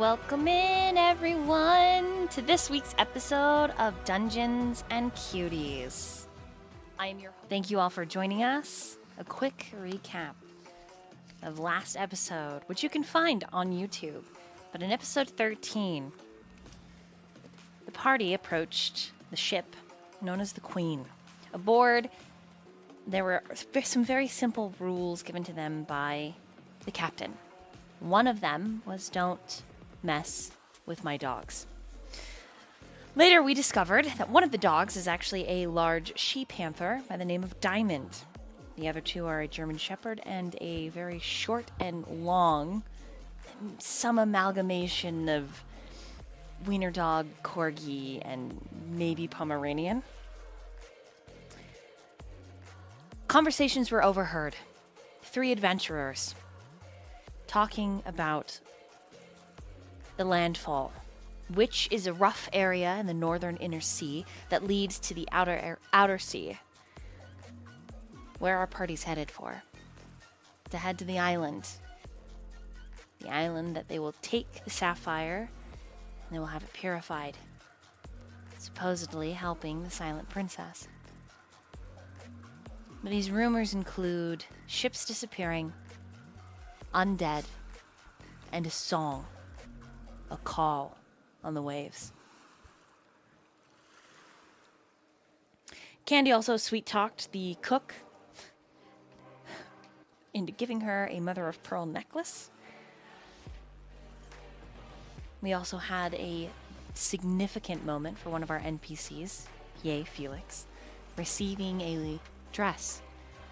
Welcome in, everyone, to this week's episode of Dungeons and Cuties. Thank you all for joining us. A quick recap of last episode, which you can find on YouTube. But in episode 13, the party approached the ship known as the Queen. Aboard, there were some very simple rules given to them by the captain. One of them was don't mess with my dogs. Later, we discovered that one of the dogs is actually a large she-panther by the name of Diamond. The other two are a German Shepherd and a very short and long, some amalgamation of Wiener Dog, Corgi, and maybe Pomeranian. Conversations were overheard. 3 adventurers talking about the landfall, which is a rough area in the northern inner sea that leads to the outer sea, where our party's headed for. To head to the island that they will take the sapphire and they will have it purified, supposedly helping the Silent Princess. But these rumors include ships disappearing, undead, and a song, a call on the waves. Candy also sweet-talked the cook into giving her a mother-of-pearl necklace. We also had a significant moment for one of our NPCs, yay Felix, receiving a dress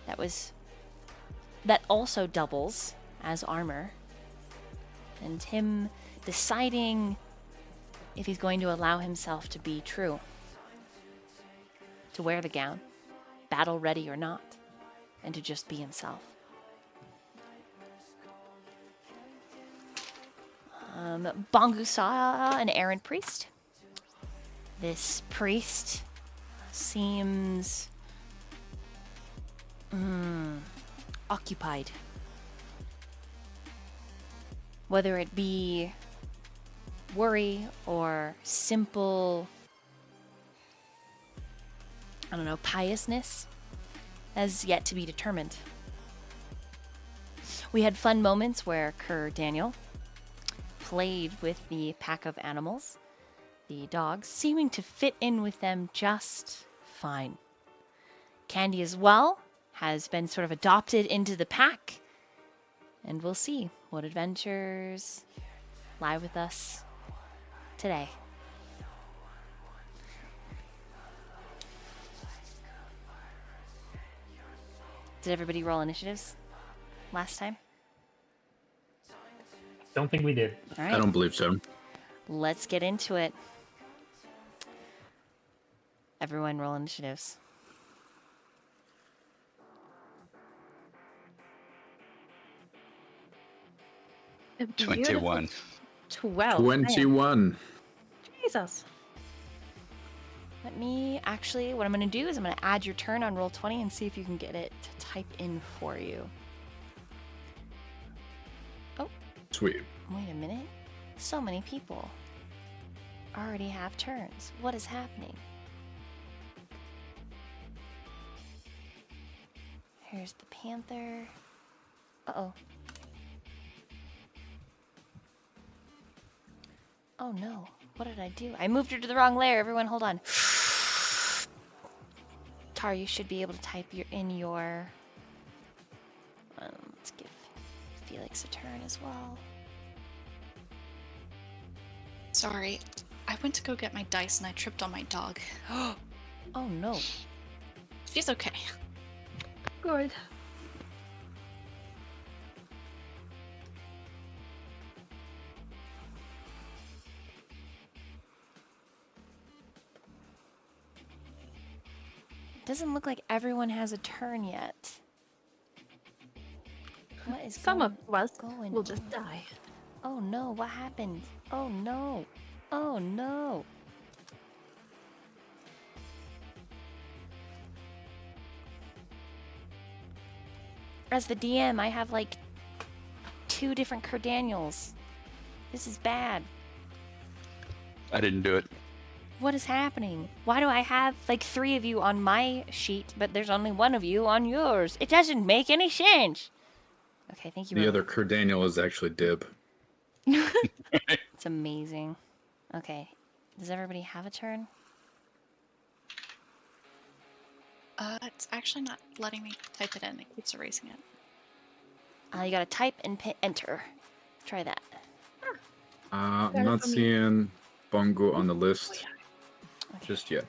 that also doubles as armor, and him deciding if he's going to allow himself to be true, to wear the gown, battle ready or not, and to just be himself. Bongu saw an errant priest. This priest seems occupied. Whether it be worry or simple, piousness, has yet to be determined. We had fun moments where Cur Daniel played with the pack of animals, the dogs, seeming to fit in with them just fine. Candy as well has been sort of adopted into the pack, and we'll see what adventures lie with us today. Did everybody roll initiatives last time? Don't think we did. All right. I don't believe so. Let's get into it. Everyone roll initiatives. A 21. 12. 21. Jesus. What I'm going to do is I'm going to add your turn on roll 20 and see if you can get it to type in for you. Oh, Sweet. wait a minute. So many people already have turns. What is happening? Here's the panther. Uh-oh. Oh no, what did I do? I moved her to the wrong layer. Everyone, hold on. Tar, you should be able to type in your... let's give Felix a turn as well. Sorry, I went to go get my dice and I tripped on my dog. Oh no. She's okay. Good. Doesn't look like everyone has a turn yet. What is Some of us going will just on? die. Oh no, what happened? Oh no. Oh no. As the DM, I have like 2 different Cur Daniels. This is bad. I didn't do it. What is happening? Why do I have like 3 of you on my sheet, but there's only 1 of you on yours? It doesn't make any sense. Okay, thank you. The other Daniel is actually Dib. It's amazing. Okay, does everybody have a turn? It's actually not letting me type it in. It keeps erasing it. You gotta type and enter. Try that. I'm Got it not for me. seeing Bongo on the list Okay. just yet.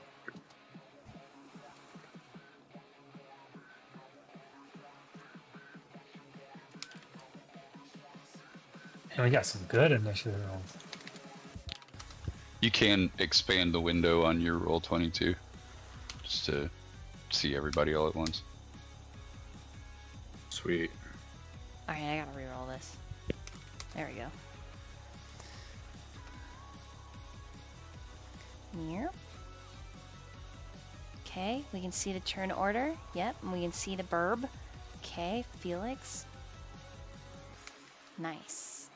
And we got some good initiative rolls. You can expand the window on your roll 22 just to see everybody all at once. Sweet. Alright, I gotta reroll this. There we go. Here. Okay, we can see the turn order. Yep, and we can see the burb. Okay, Felix. Nice.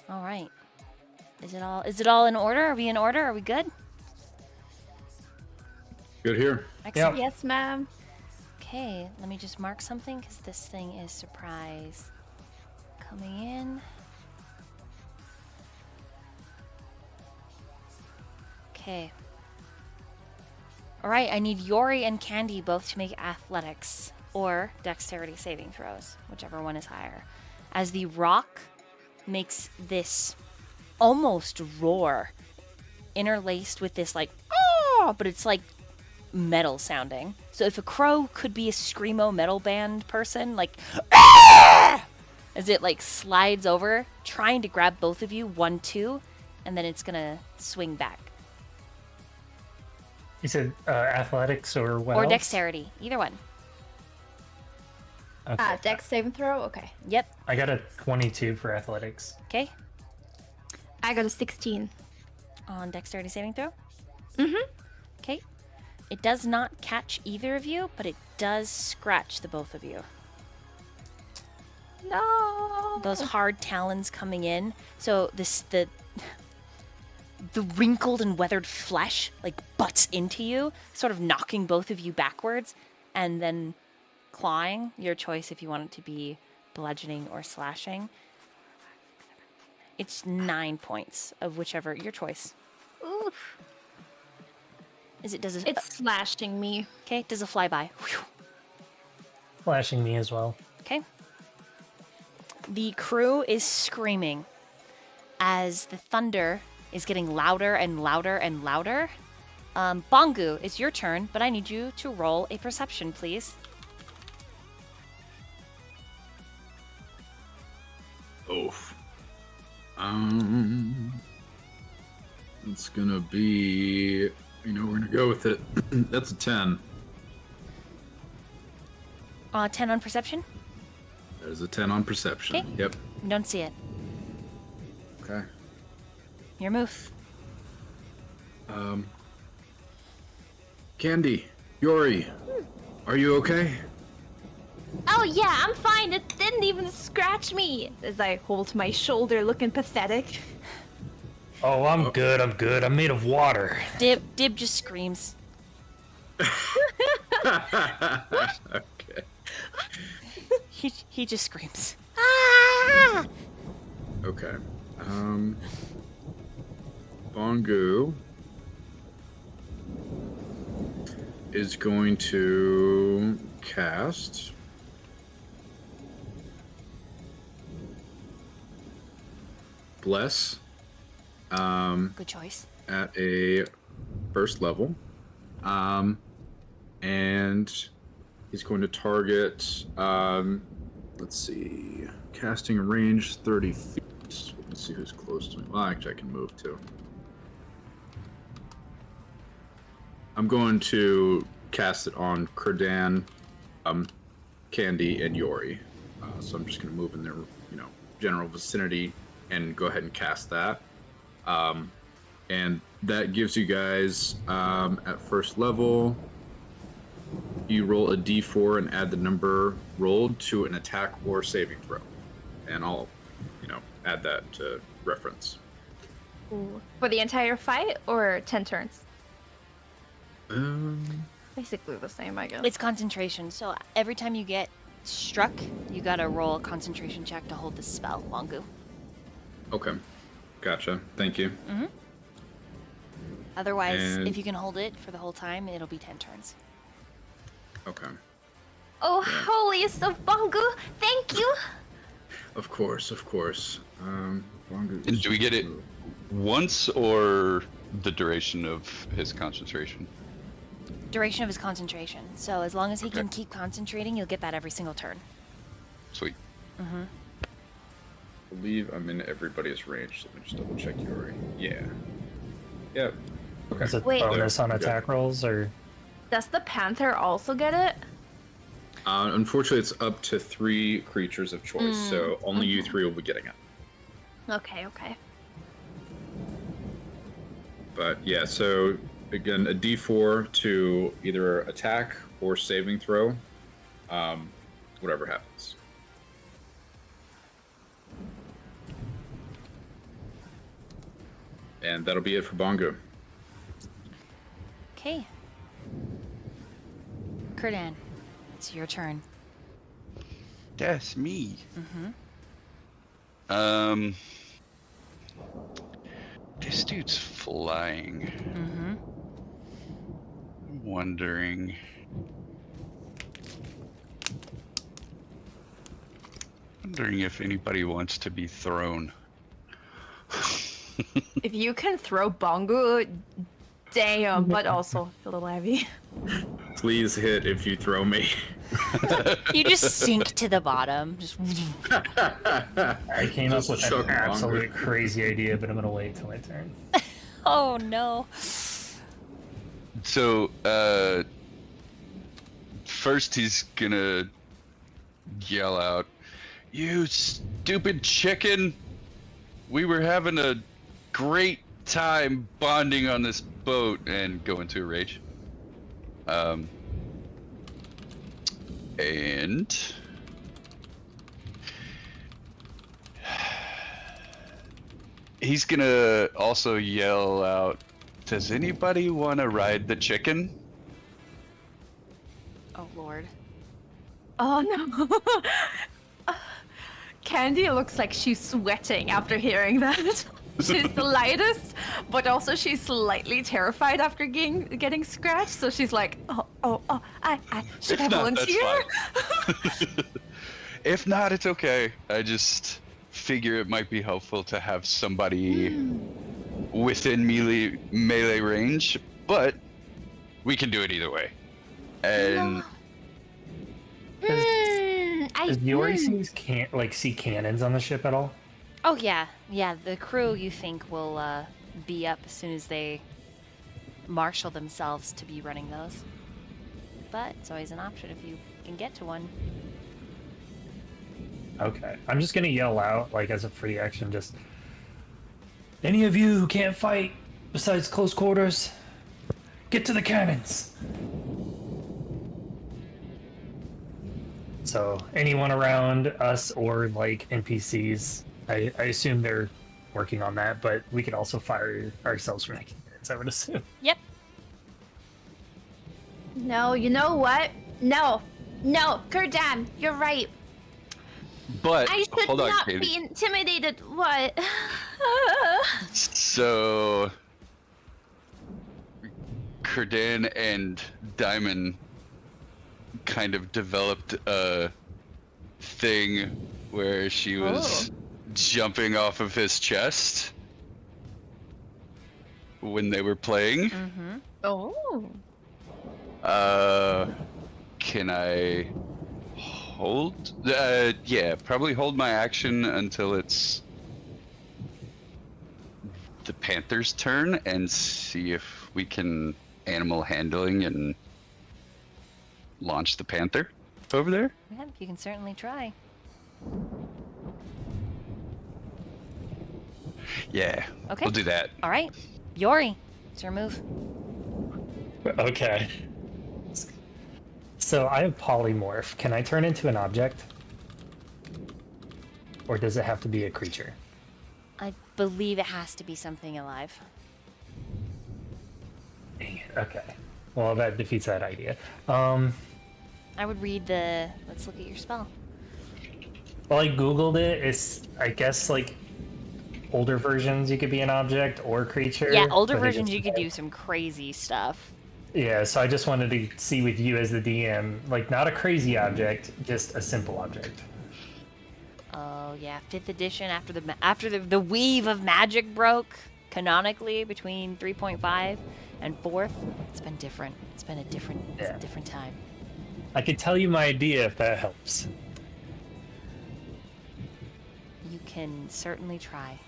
All right. Is it all in order? Are we in order? Are we good? Good here. Excellent. Yes, ma'am. Okay, let me just mark something because this thing is surprise coming in. Okay. All right, I need Yori and Candy both to make athletics or dexterity saving throws, whichever one is higher. As the rock makes this almost roar interlaced with this like, oh, but it's like metal sounding. So if a crow could be a screamo metal band person, like, ah! As it like slides over, trying to grab both of you, 1, 2, and then it's gonna swing back. You said athletics or what Or else? dexterity, either one. Okay. Dex saving throw? Okay. Yep. I got a 22 for athletics. Okay. I got a 16. On dexterity saving throw. Mm-hmm. Okay. It does not catch either of you, but it does scratch the both of you. No. Those hard talons coming in. So the wrinkled and weathered flesh like butts into you, sort of knocking both of you backwards, and then clawing. Your choice if you want it to be bludgeoning or slashing. It's 9 points of whichever your choice. Oof. Does it? It's slashing me. Okay. Does a flyby? Whew. Flashing me as well. Okay. The crew is screaming as the thunder is getting louder and louder and louder. Bongu, it's your turn, but I need you to roll a perception, please. Oof. It's gonna be, we're gonna go with it. That's a 10. 10 on perception. There's a 10 on perception. Okay. Yep. You don't see it. Okay. Your move. Candy, Yori, are you okay? Oh yeah, I'm fine. It didn't even scratch me. As I hold my shoulder, looking pathetic. Oh, I'm good. I'm good. I'm made of water. Dib just screams. Okay. He just screams. Ah! Okay. Bongu is going to cast Bless Good choice. at a first level. And he's going to target, let's see, casting range 30 feet. Let's see who's close to me. Well, actually, I can move too. I'm going to cast it on Kredan, Candy, and Yori. So I'm just going to move in their, general vicinity and go ahead and cast that. And that gives you guys, at first level, you roll a d4 and add the number rolled to an attack or saving throw. And I'll, add that to reference. Ooh. For the entire fight or 10 turns? Basically the same, I guess. It's concentration. So every time you get struck, you gotta roll a concentration check to hold the spell, Bongu. Okay. Gotcha. Thank you. Mm-hmm. Otherwise, And- if you can hold it for the whole time, it'll be 10 turns. Okay. Oh, holiest of Bongu, thank you! Of course. And do we get it once or the duration of his concentration? Duration of his concentration. So as long as he can Okay. keep concentrating, you'll get that every single turn. Sweet. Mm-hmm. I believe I'm in everybody's range. Let me just double check Yori. Yeah. Yep. Is it Wait. bonus on Okay. attack rolls or? Does the panther also get it? Unfortunately, it's up to 3 creatures of choice, so only you 3 will be getting it. Okay. But yeah, so again, a d4 to either attack or saving throw, whatever happens. And that'll be it for Bongo. Okay. Kurdan, it's your turn. That's me. Mm-hmm. This dude's flying. Mm-hmm. I'm wondering if anybody wants to be thrown. If you can throw Bongu, damn, but also a little heavy. Please hit if you throw me. You just sink to the bottom. Just. I came up Just with chuck an absolute longer. crazy idea, but I'm gonna wait till my turn. Oh no. So, first he's gonna yell out, "You stupid chicken! We were having a great time bonding on this boat," and go into a rage. And he's gonna also yell out, "Does anybody want to ride the chicken?" Oh lord. Oh no. Candy looks like she's sweating after hearing that. She's the lightest, but also she's slightly terrified after getting scratched. So she's like, I should I If not, that's volunteer? fine. If not, it's okay. I just figure it might be helpful to have somebody within melee range, but we can do it either way. And Does Yori see cannons on the ship at all? Oh yeah, the crew you think will be up as soon as they marshal themselves to be running those. But it's always an option if you can get to one. Okay, I'm just gonna yell out, like as a free action, just any of you who can't fight besides close quarters, get to the cannons. So anyone around us or like NPCs, I assume they're working on that, but we could also fire ourselves from the cannons, I would assume. Yep. No, you know what? No, Kurdan, you're right. but I should hold on, not Katie. be intimidated. What? So Kurdan and Diamond kind of developed a thing where she was jumping off of his chest when they were playing. Mm-hmm. Oh. Can I hold? Yeah, probably hold my action until it's the Panther's turn and see if we can animal handling and launch the Panther over there. Yep, you can certainly try. Yeah, Okay. we'll do that. All right, Yori, it's your move. Okay. So I have polymorph. Can I turn into an object? Or does it have to be a creature? I believe it has to be something alive. Dang it. Okay. Well, that defeats that idea. I would read the. Let's look at your spell. Well, I googled it. It's, I guess, like older versions you could be an object or creature. Yeah, older but it versions just- you could do some crazy stuff. Yeah, so I just wanted to see with you as the DM, like not a crazy object, just a simple object. Oh yeah, 5th edition after the weave of magic broke canonically between 3.5 and 4th. It's been different. It's been a different time. I could tell you my idea if that helps. You can certainly try.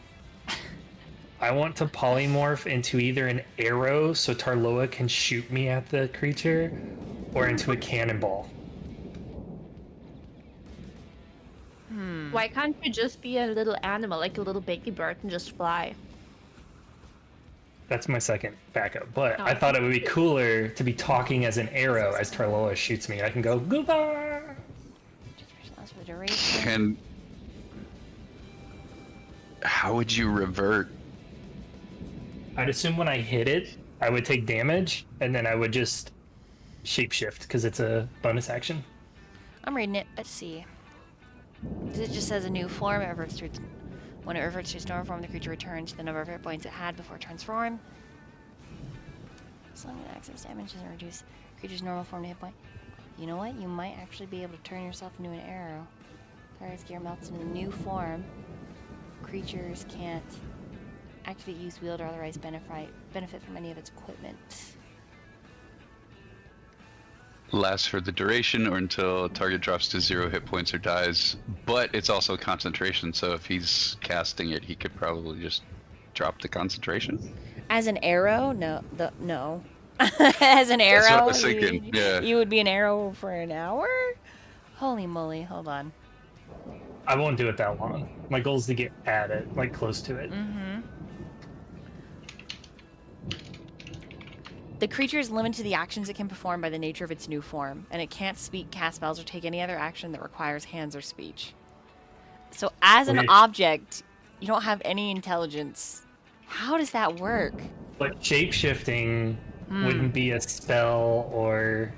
I want to polymorph into either an arrow so Tarloa can shoot me at the creature, or into a cannonball. Why can't you just be a little animal, like a little baby bird, and just fly? That's my second backup, but I thought it would be cooler to be talking as an arrow as Tarloa shoots me. I can go, goodbye! That's for the duration. And how would you revert? I'd assume when I hit it, I would take damage, and then I would just shapeshift, because it's a bonus action. I'm reading it. Let's see. It just says a new form. It reverts to its, when it reverts to its normal form, the creature returns to the number of hit points it had before transform. As long as access damage doesn't reduce creature's normal form to hit point. You know what? You might actually be able to turn yourself into an arrow. Target's gear melts into the new form. Creatures can't activate, use, wield, or otherwise benefit from any of its equipment. Lasts for the duration or until target drops to 0 hit points or dies. But it's also concentration, so if he's casting it, he could probably just drop the concentration. As an arrow? No. No. As an arrow? That's what I was thinking, yeah. You would be an arrow for an hour? Holy moly, hold on. I won't do it that long. My goal is to get at it, like close to it. Mm-hmm. The creature is limited to the actions it can perform by the nature of its new form, and it can't speak, cast spells, or take any other action that requires hands or speech. So as an Okay. object, you don't have any intelligence. How does that work? But shapeshifting wouldn't be a spell or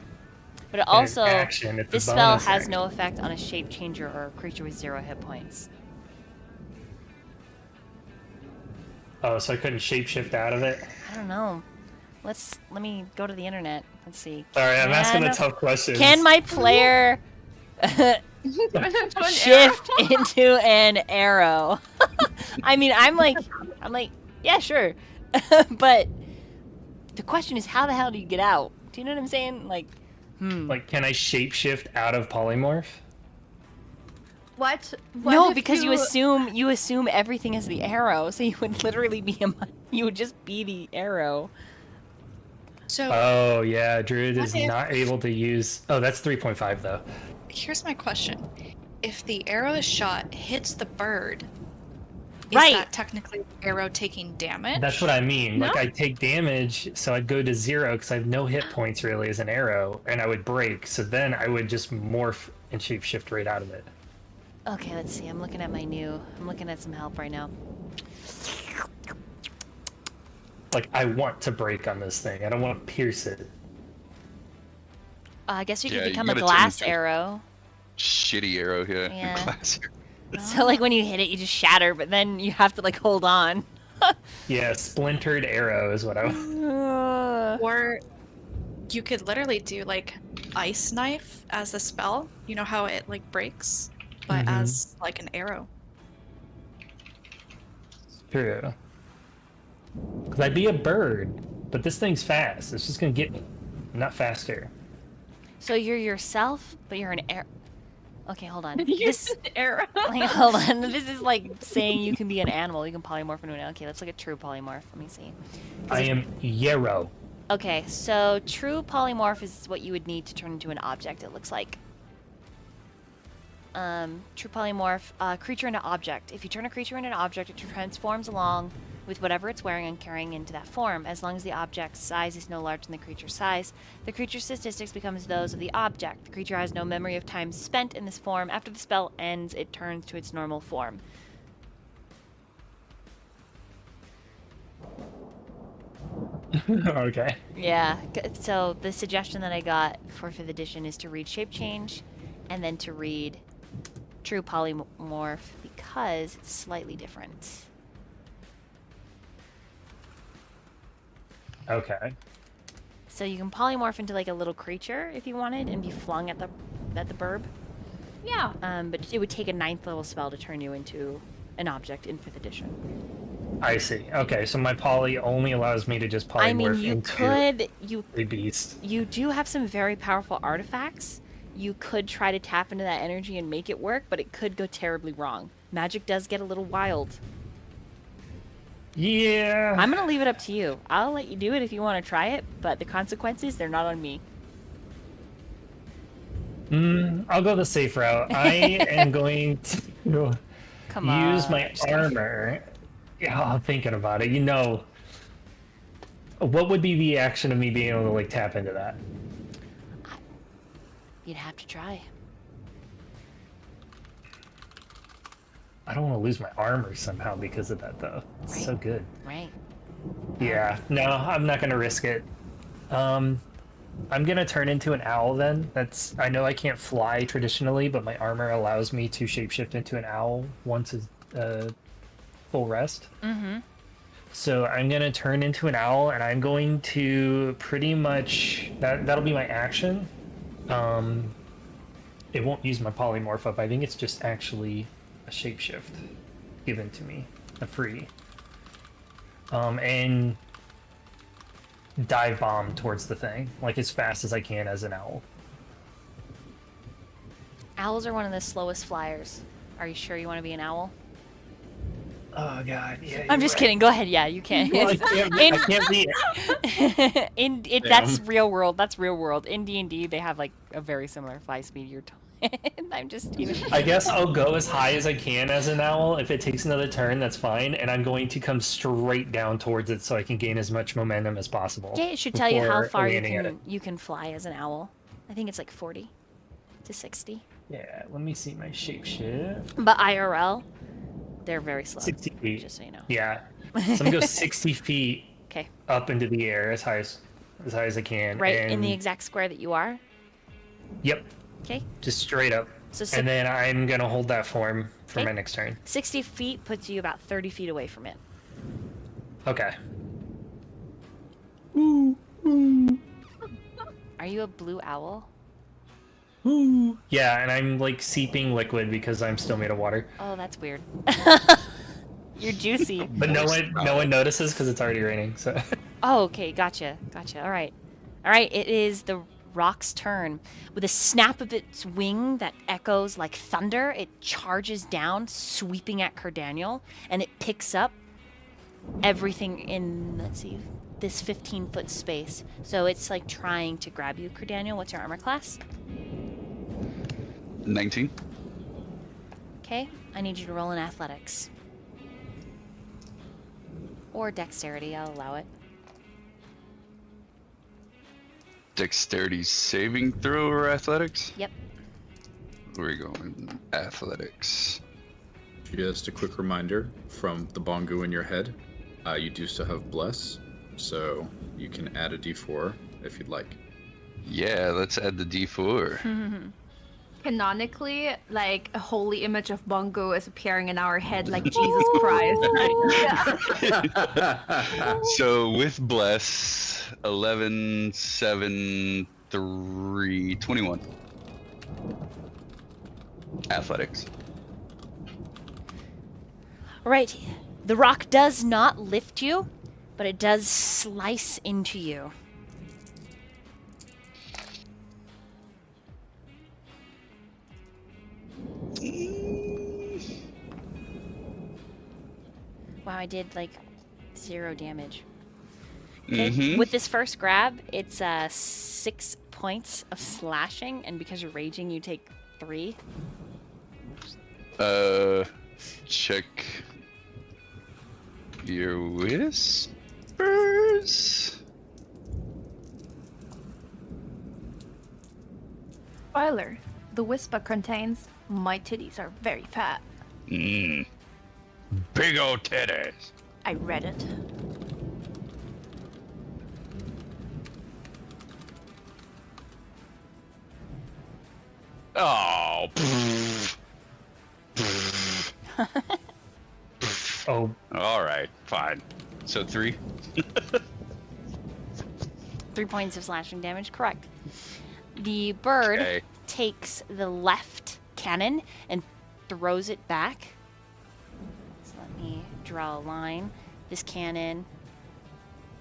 But it also, an action. It's this a spell bonus has action. no effect on a shape changer or a creature with 0 hit points. Oh, so I couldn't shapeshift out of it? I don't know. Let me go to the internet. Let's see. Sorry, I'm asking the Can- tough questions. Can my player shift into an arrow? I mean, I'm like, yeah, sure. But the question is, how the hell do you get out? Do you know what I'm saying? Like, Like, can I shapeshift out of polymorph? What? no, if because you assume everything is the arrow, so you would literally be you would just be the arrow. So Oh, yeah, Druid is What if- not able to use... Oh, that's 3.5, though. here's my question: if the arrow shot hits the bird, is Right. that technically the arrow taking damage? That's what I mean. Like, No. I take damage, so I'd go to 0, because I have no hit points, really, as an arrow, and I would break, so then I would just morph and shapeshift right out of it. Okay, let's see. I'm looking at some help right now. Like, I want to break on this thing. I don't want to pierce it. I guess you Yeah, could you become a gotta turn glass into- arrow. Shitty arrow here. Yeah. Classic. So like when you hit it, you just shatter, but then you have to like hold on. Yeah, splintered arrow is what I... Or you could literally do like ice knife as a spell. You know how it like breaks, but Mhm. as like an arrow. True. Because I'd be a bird, but this thing's fast. It's just going to get me. Not faster. So you're yourself, but you're an arrow. Okay, hold on. Use This, an arrow. like, hold on. This is like saying you can be an animal. You can polymorph into an animal. Okay, let's look at true polymorph. Let me see. I am Yarrow. Okay, so true polymorph is what you would need to turn into an object, it looks like. True polymorph, creature into object. If you turn a creature into an object, it transforms along with whatever it's wearing and carrying into that form. As long as the object's size is no larger than the creature's size, the creature's statistics becomes those of the object. The creature has no memory of time spent in this form. After the spell ends, it turns to its normal form. Okay. Yeah, so the suggestion that I got for 5th edition is to read Shape Change and then to read True Polymorph because it's slightly different. Okay. So you can polymorph into like a little creature if you wanted and be flung at the burb. Yeah. But it would take a 9th level spell to turn you into an object in 5th edition. I see. Okay, so my poly only allows me to just polymorph I mean, you into could a beast. You do have some very powerful artifacts. You could try to tap into that energy and make it work, but it could go terribly wrong. Magic does get a little wild. Yeah. I'm gonna leave it up to you. I'll let you do it if you want to try it, but the consequences, they're not on me. I'll go the safe route. I am going to Come on. use my armor. Yeah, I'm thinking about it. What would be the action of me being able to like tap into that? You'd have to try. I don't want to lose my armor somehow because of that, though. It's so good. Right. Yeah, no, I'm not gonna risk it. I'm gonna turn into an owl then. I know I can't fly traditionally, but my armor allows me to shapeshift into an owl once it's full rest. Mm-hmm. So I'm gonna turn into an owl, and I'm going to pretty much that'll be my action. It won't use my polymorph up. I think it's just actually a shapeshift given to me, a free. And dive bomb towards the thing, like as fast as I can as an owl. Owls are one of the slowest flyers. Are you sure you want to be an owl? Oh god, yeah. I'm just kidding. Go ahead. Yeah, you can. Well, I can't be it. That's real world. That's real world. In D&D, they have like a very similar fly speed. I'm just even. I guess I'll go as high as I can as an owl. If it takes another turn, that's fine. And I'm going to come straight down towards it so I can gain as much momentum as possible. Yeah, it should tell you how before far landing you can fly as an owl. I think it's like 40 to 60. Yeah, let me see my shapeshift. But IRL, they're very slow. 60 feet. Just so you know. Yeah. So I'm gonna go 60 feet Okay. up into the air as high as I can. Right and, in the exact square that you are. Yep. Okay. Just straight up. So And then I'm gonna hold that form for Okay. my next turn. 60 feet puts you about 30 feet away from it. Okay. Are you a blue owl? Yeah, and I'm like seeping liquid because I'm still made of water. Oh, that's weird. You're juicy. But no one notices because it's already raining. So. Oh, okay. Gotcha. All right. It is the rock's turn. With a snap of its wing that echoes like thunder, it charges down, sweeping at Cardaniel, and it picks up everything in, let's see, this 15-foot space. So it's like trying to grab you. Cardaniel, what's your armor class? 19. Okay. I need you to roll in athletics. Or dexterity, I'll allow it. Dexterity saving throw or athletics? Yep. We're going athletics. Just a quick reminder from the bongo in your head, you do still have bless, so you can add a d4 if you'd like. Yeah, let's add the d4. Canonically, like a holy image of Bongo is appearing in our head, like Jesus Christ. Yeah. So with bless, 11, 7, 3, 21. Athletics. Right. The rock does not lift you, but it does slice into you. Wow, I did like 0 damage. Okay. With this first grab, it's 6 points of slashing, and because you're raging, you take 3. Check Severe whispers. Spoiler, the whisper contains, my titties are very fat. Mmm. Big old titties. I read it. Oh. Oh, All right, fine. So 3. 3 points of slashing damage, correct. The bird Okay. takes the left cannon and throws it back. So let me draw a line. This cannon,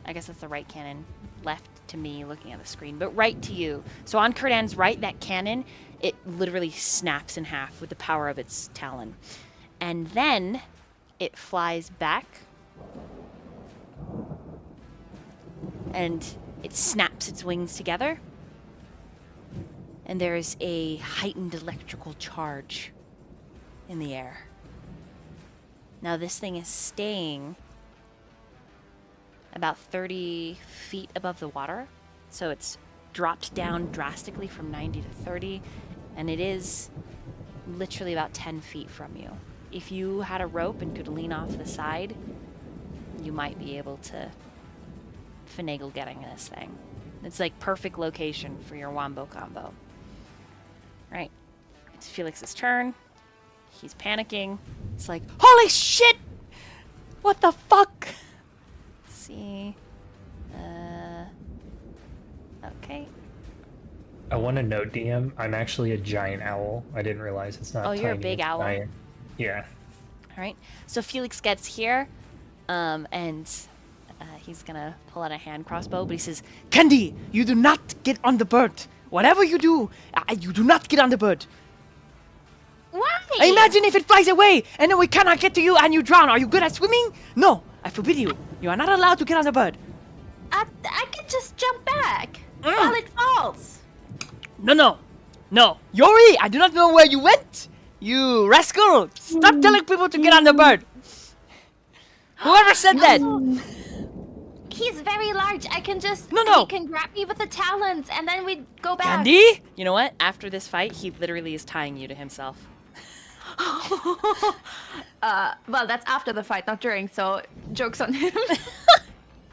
I guess that's the right cannon, left to me looking at the screen, but right to you. So on Kurdan's right, that cannon, it literally snaps in half with the power of its talon. And then it flies back and it snaps its wings together. And there is a heightened electrical charge in the air. Now this thing is staying about 30 feet above the water. So it's dropped down drastically from 90 to 30. And it is literally about 10 feet from you. If you had a rope and could lean off the side, you might be able to finagle getting this thing. It's like perfect location for your wombo combo. Right. It's Felix's turn. He's panicking. It's like, holy shit! What the fuck? Let's see. Okay. I want to note, DM, I'm actually a giant owl. I didn't realize it's not. Oh, you're a tiny, big it's owl? giant. Yeah. All right. So Felix gets here, and he's gonna pull out a hand crossbow, but he says, Candy, you do not get on the bird. Whatever you do, you do not get on the bird. Why? Imagine if it flies away and then we cannot get to you and you drown. Are you good at swimming? No, I forbid you. You are not allowed to get on the bird. I can just jump back while it falls. No. Yori, I do not know where you went. You rascal. Stop telling people to get on the bird. Whoever said that. He's very large. I can just. No. He can grab me with the talons and then we go back. Candy? you know what? After this fight, he literally is tying you to himself. Well, that's after the fight, not during, so joke's on him.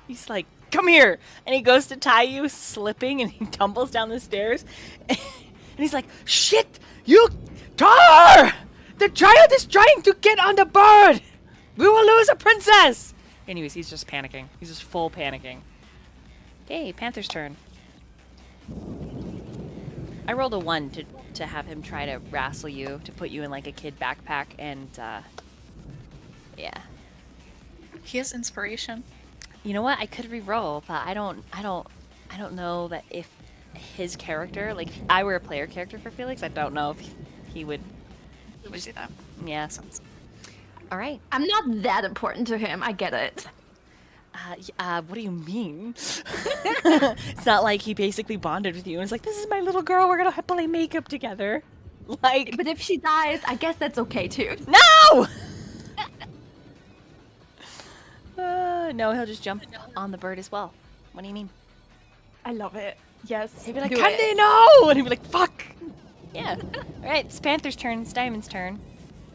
He's like, come here. And he goes to tie you, slipping, and he tumbles down the stairs. And he's like, shit, you Tar! The giant is trying to get on the bird. We will lose a princess. Anyways, he's just panicking. He's just full panicking. Okay, Panther's turn. I rolled a 1 to have him try to wrestle you, to put you in like a kid backpack, and yeah. He has inspiration. You know what? I could re-roll, but I don't know that if his character, like if I were a player character for Felix, I don't know if he would. He would do that. Yeah. All right. I'm not that important to him. I get it. What do you mean? It's not like he basically bonded with you and it's like, this is my little girl, we're gonna play makeup together. Like, But if she dies, I guess that's okay too. no! No, he'll just jump on the bird as well. What do you mean? I love it. Yes. He'd be like, do Candy, it. no! And he'd be like, fuck! Yeah. All right, it's Panther's turn. It's Diamond's turn.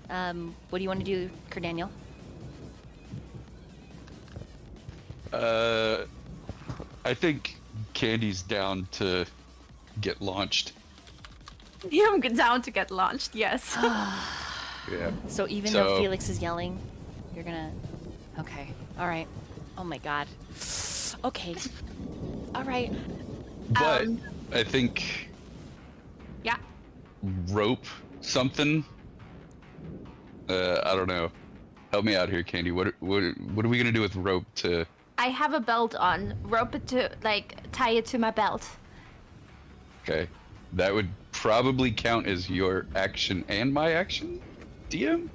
What do you want to do, Daniel? I think Candy's down to get launched. Yeah, I'm down to get launched. Yes. Yeah. So even though Felix is yelling, you're gonna... Okay. All right. Oh my god. Okay. All right. But I think Yeah. rope something. I don't know. Help me out here, Candy. What are we gonna do with rope to? I have a belt on. Rope it to, tie it to my belt. Okay, that would probably count as your action and my action, DM.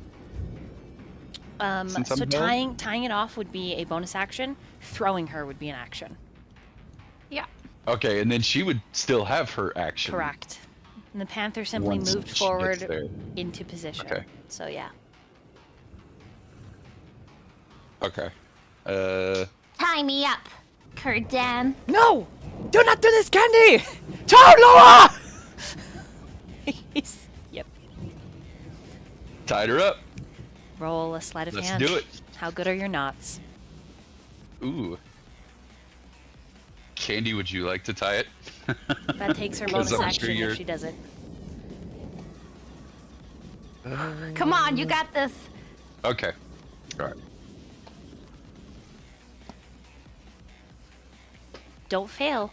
Since I'm So held? tying it off would be a bonus action. Throwing her would be an action. Yeah. Okay, and then she would still have her action. Correct. And the panther simply Once moved she gets forward there. into position. Okay. So yeah. Okay. Tie me up, Kurdan. No! Do not do this, Candy! Don't, Laura! Yep. Tied her up. Roll a sleight of Let's hand. do it. How good are your knots? Ooh. Candy, would you like to tie it? That takes her 'Cause bonus I'm action sure you're- if she does it. Come on, you got this. Okay. All right. Don't fail.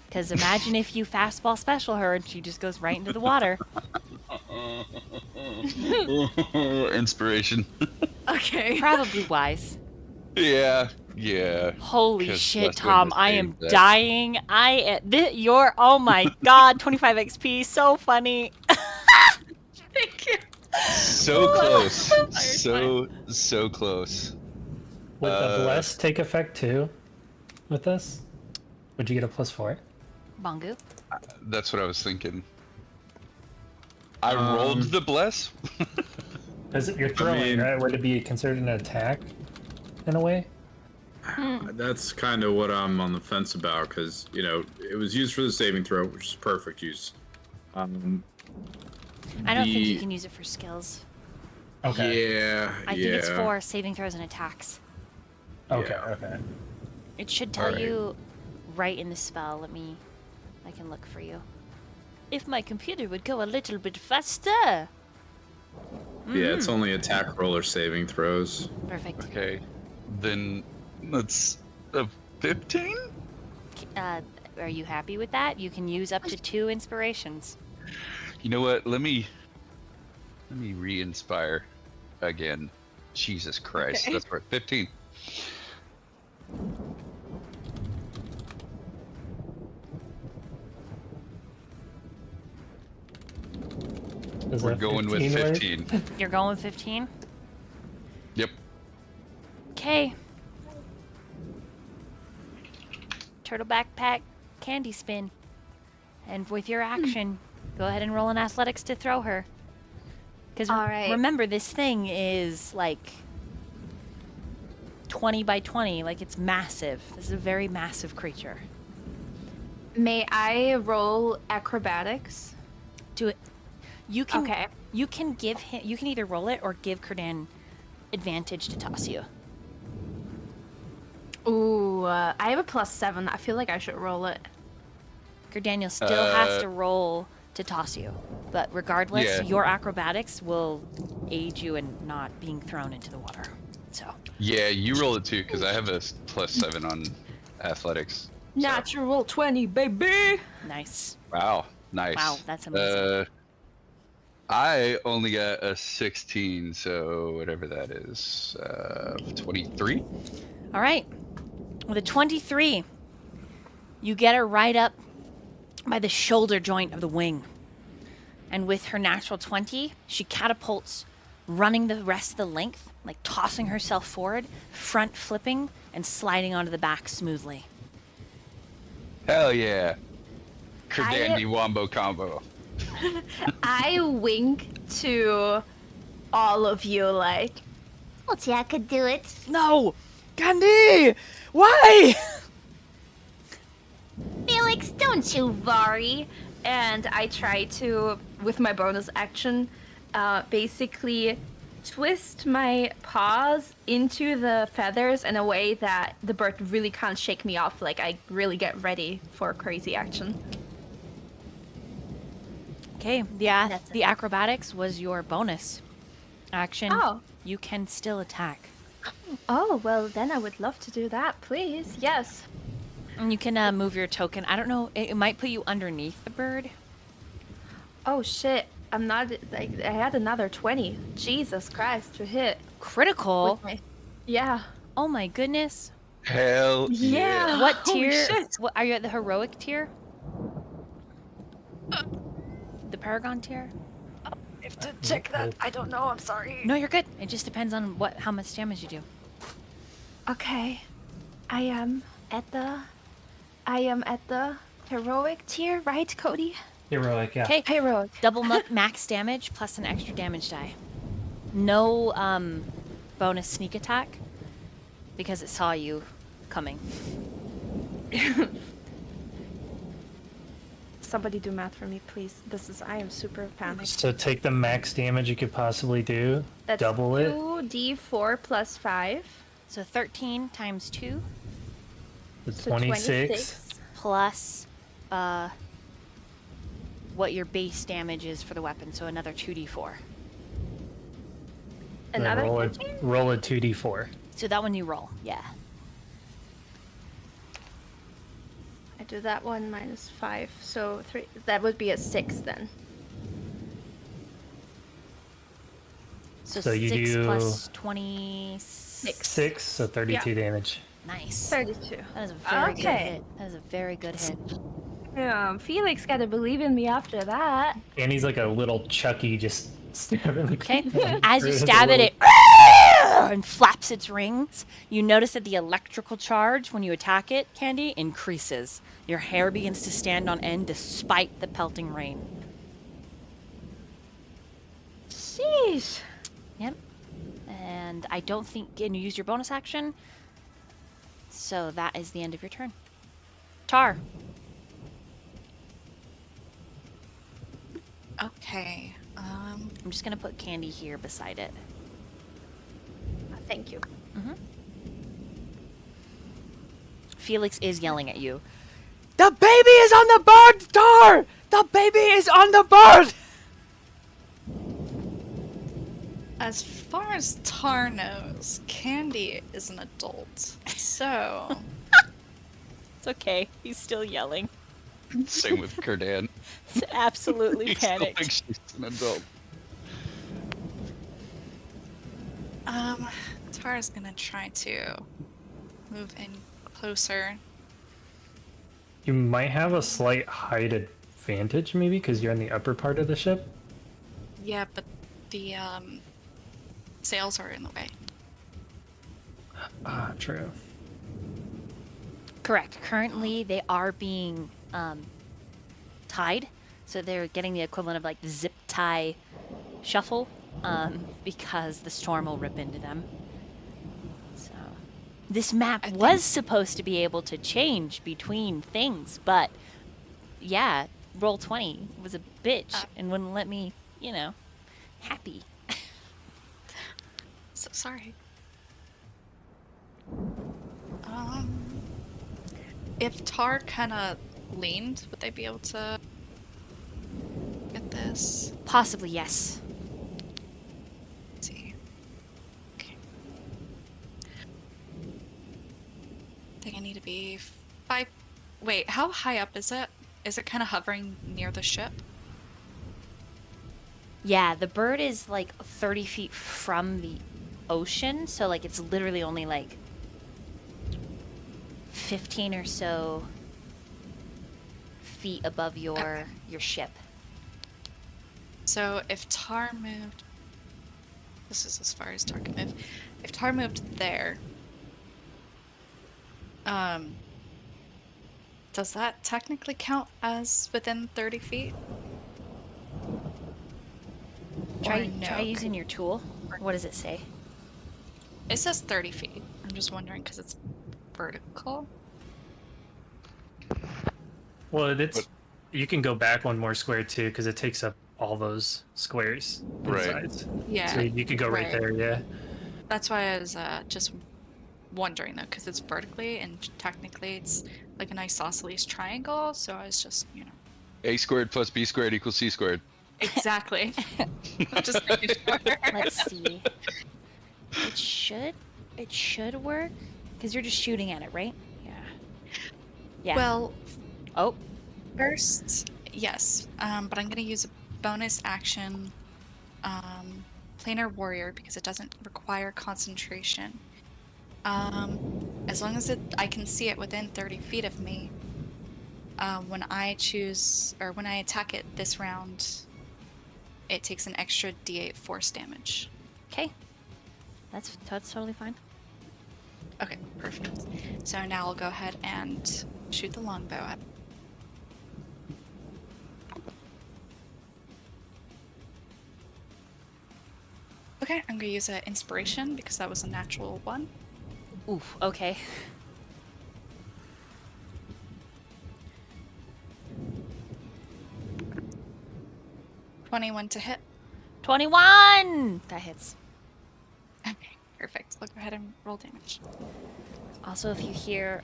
Because imagine if you fastball special her and she just goes right into the water. Inspiration. Okay. Probably wise. Yeah. Holy 'Cause shit, Wes Tom! wouldn't I have am saved that. dying. You're. Oh my god! 25 XP. So funny. Thank you. So close. So close. Would the bless take effect too with this? Would you get a +4? Bongu. That's what I was thinking. I rolled the bless. Because you're throwing, mean- right? Would it be considered an attack in a way? That's kind of what I'm on the fence about, because it was used for the saving throw, which is perfect use. I don't think you The- can use it for skills. Okay. Yeah. I think it's for saving throws and attacks. Okay. Yeah. Okay. It should tell Alright. you right in the spell. I can look for you. If my computer would go a little bit faster. Yeah, it's only attack roll or saving throws. Perfect. Okay. Then that's a 15. Are you happy with that? You can use up to 2 inspirations. You know what? Let me re-inspire again. Jesus Christ. Okay. That's right. 15. Is We're that going with 15 work? 15. You're going with 15? Yep. Okay. Turtle backpack, candy spin. And with your action, go ahead and roll an athletics to throw her. Because Alright. remember, this thing is like 20 by 20. Like, it's massive. This is a very massive creature. May I roll acrobatics? Do it. You can. Okay. You can give him. You can either roll it or give Kurdan advantage to toss you. Ooh, I have a +7. I feel like I should roll it. Daniel still has to roll to toss you, but regardless, Yeah. your acrobatics will aid you in not being thrown into the water. So Yeah, you roll it too, because I have a +7 on athletics. Natural 20, baby! nice. Wow. Nice. Wow, that's amazing. I only got a 16, so whatever that is, 23. All right, with a 23, you get her right up by the shoulder joint of the wing, and with her natural 20, she catapults, running the rest of the length, like tossing herself forward, front flipping, and sliding onto the back smoothly. Hell yeah. Kerdandy Wombo combo. I wink to all of you like, Told you I could do it. No! Candy! Why? Felix, don't you worry. And I try to, with my bonus action, basically twist my paws into the feathers in a way that the bird really can't shake me off. Like, I really get ready for crazy action. Okay, the acrobatics was your bonus action. Oh. You can still attack. Oh, well, then I would love to do that, please. Yes. And you can move your token. I don't know, it might put you underneath the bird. Oh, shit. I'm not, like, I had another 20. Jesus Christ, to hit. Critical? Yeah. Oh my goodness. Hell yeah. What Holy tier? shit. What, are you at the heroic tier? The paragon tier? I have to check that. I don't know. I'm sorry. No, you're good. It just depends on how much damage you do. Okay. I am at the heroic tier, right, Cody? Heroic, yeah. Okay, Heroic. double max damage plus an extra damage die. No bonus sneak attack. because it saw you coming. Somebody do math for me, please. I am super panicked. So take the max damage you could possibly do. That's double it. 2d4 plus 5. So 13 times 2 The So 26. plus what your base damage is for the weapon, so another 2d4. Then Another roll a 2d4. So that one you roll, yeah. I do that one minus 5, so 3. That would be a 6 then. So you 6 do plus 26. 6, so 32 damage. Nice. 32. That is a very good Okay. hit. That is a very good hit. Felix gotta believe in me after that. And he's like a little Chucky just stabbing the Okay. people. As you It's a stab it, little- it and flaps its rings. You notice that the electrical charge when you attack it, Candy, increases. Your hair begins to stand on end despite the pelting rain. Sheesh. Yep. And I don't think you use your bonus action. So that is the end of your turn. Tar. Okay. I'm just gonna put Candy here beside it. Thank you. Felix is yelling at you. The baby is on the bird, Tar! The baby is on the bird! As far as Tar knows, Candy is an adult. So, It's okay. He's still yelling. Same with Kurdan. He's absolutely He still panicked. thinks she's an adult. Tara's gonna try to move in closer. You might have a slight height advantage, maybe, because you're in the upper part of the ship. Yeah, but the sails are in the way. Ah, true. Correct. Currently, they are being tied, so they're getting the equivalent of like zip tie shuffle, because the storm will rip into them. So, this map was supposed to be able to change between things, but yeah, Roll20 was a bitch and wouldn't let me, happy. So sorry. If Tar kind of leaned, would they be able to get this? Possibly, yes. Let's see. Okay. I think I need to be 5. Wait, how high up is it? Is it kind of hovering near the ship? Yeah, the bird is like 30 feet from the ocean, so like it's literally only like 15 or so feet above your ship. So if Tar moved, this is as far as Tar can move. If Tar moved there, does that technically count as within 30 feet? Try Or no? try using your tool. What does it say? It says 30 feet. I'm just wondering because it's vertical. Well, you can go back one more square too, because it takes up all those squares and Right. sides. Yeah. So you could go right there, yeah. That's why I was just wondering though, because it's vertically and technically it's like an isosceles triangle. So I was just, A squared plus B squared equals C squared. exactly. I'm just making sure. Let's see. It should work because you're just shooting at it, right? Yeah. Yeah. Well, oh, first, yes, but I'm gonna use a bonus action, planar warrior because it doesn't require concentration. As long as I can see it within 30 feet of me. When I attack it this round, it takes an extra D8 force damage. okay. That's totally fine. Okay, perfect. So now I'll go ahead and shoot the longbow at. Okay, I'm gonna use an inspiration because that was a natural one. Oof, okay. $21 to hit. 21! That hits. Okay, perfect. I'll go ahead and roll damage. Also, if you hear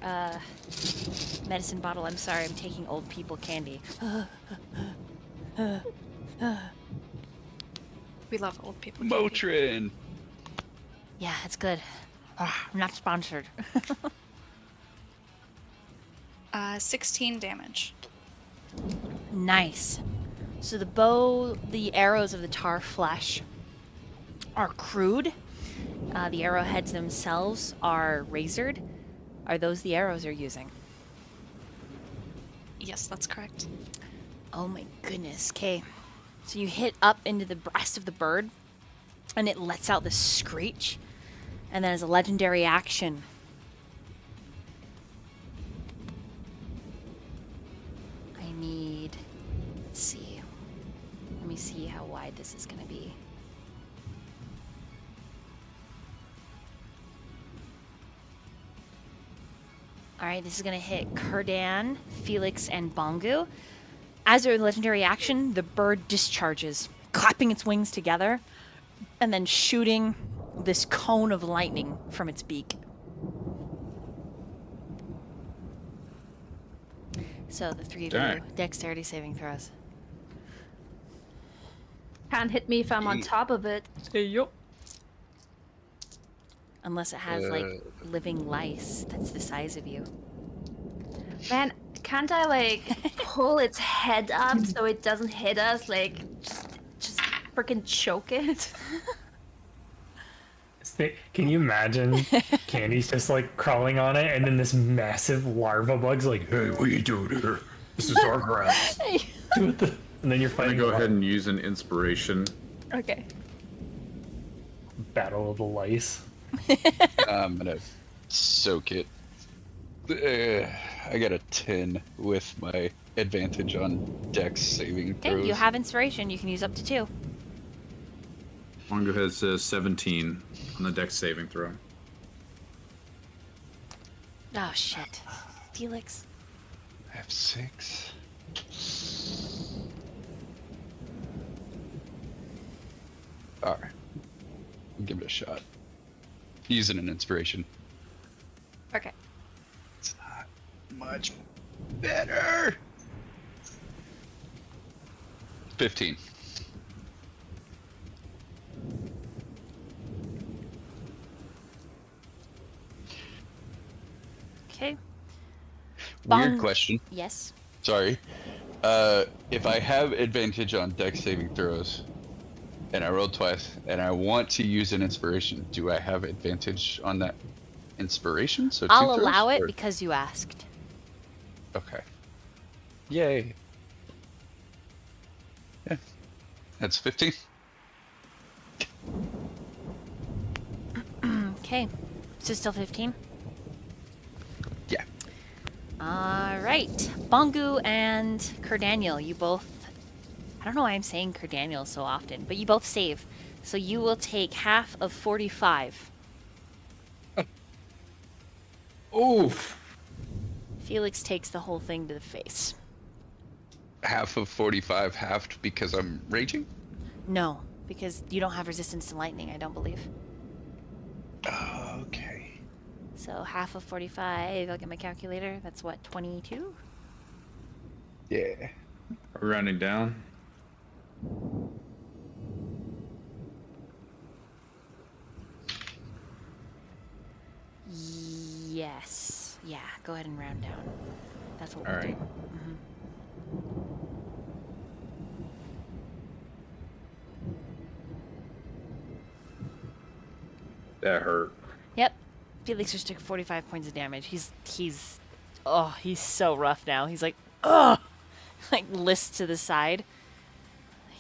medicine bottle, I'm sorry, I'm taking old people candy. We love old people. candy. Motrin. Yeah, it's good. I'm not sponsored. 16 damage. Nice. So the arrows of the tar flesh are crude. The arrowheads themselves are razored. Are those the arrows you're using? Yes, that's correct. Oh my goodness. Okay. So you hit up into the breast of the bird, and it lets out this screech. And then as a legendary action, I need... Let's see. Let me see how wide this is going to be. Alright, this is going to hit Kurdan, Felix, and Bongu. As a legendary action, the bird discharges, clapping its wings together, and then shooting this cone of lightning from its beak. So the three of you, Dang. dexterity saving throws. Can't hit me if I'm on top of it. Unless it has, like, living lice that's the size of you. Man, can't I like pull its head up so it doesn't hit us? Like, just freaking choke it. Can you imagine Candy's just like crawling on it, and then this massive larva bug's like, "Hey, what are you doing here? This is our grass." And then you're I'm gonna fighting go a ahead and use an inspiration. Okay. battle of the lice. I'm gonna soak it. I got a 10 with my advantage on Dex saving throws. Okay, you have inspiration. You can use up to 2. Mongo has 17 on the Dex saving throw. Oh, shit. Felix. I have 6. Alright. Give it a shot. Using an inspiration. Okay. It's not much better. 15. Okay. Weird Bong- question. Yes. Sorry. If I have advantage on Dex saving throws, and I rolled twice, and I want to use an inspiration, do I have advantage on that inspiration? So two I'll throws, allow it or- because you asked. Okay. Yay. Yeah. That's 15. Okay. So still 15? Yeah. Alright. Bongu and Kerdaniel, you both... I don't know why I'm saying Kerdaniel so often, but you both save. So you will take half of 45. Oof. Felix takes the whole thing to the face. Half of 45 halved because I'm raging? No, because you don't have resistance to lightning, I don't believe. Okay. So half of 45, I'll get my calculator. That's what, 22? Yeah. Are we rounding down? Yes. Yeah, go ahead and round down. That's what All we'll right. do. That hurt. Yep. Felix just took 45 points of damage. He's so rough now. He's like, ugh! Like, lists to the side.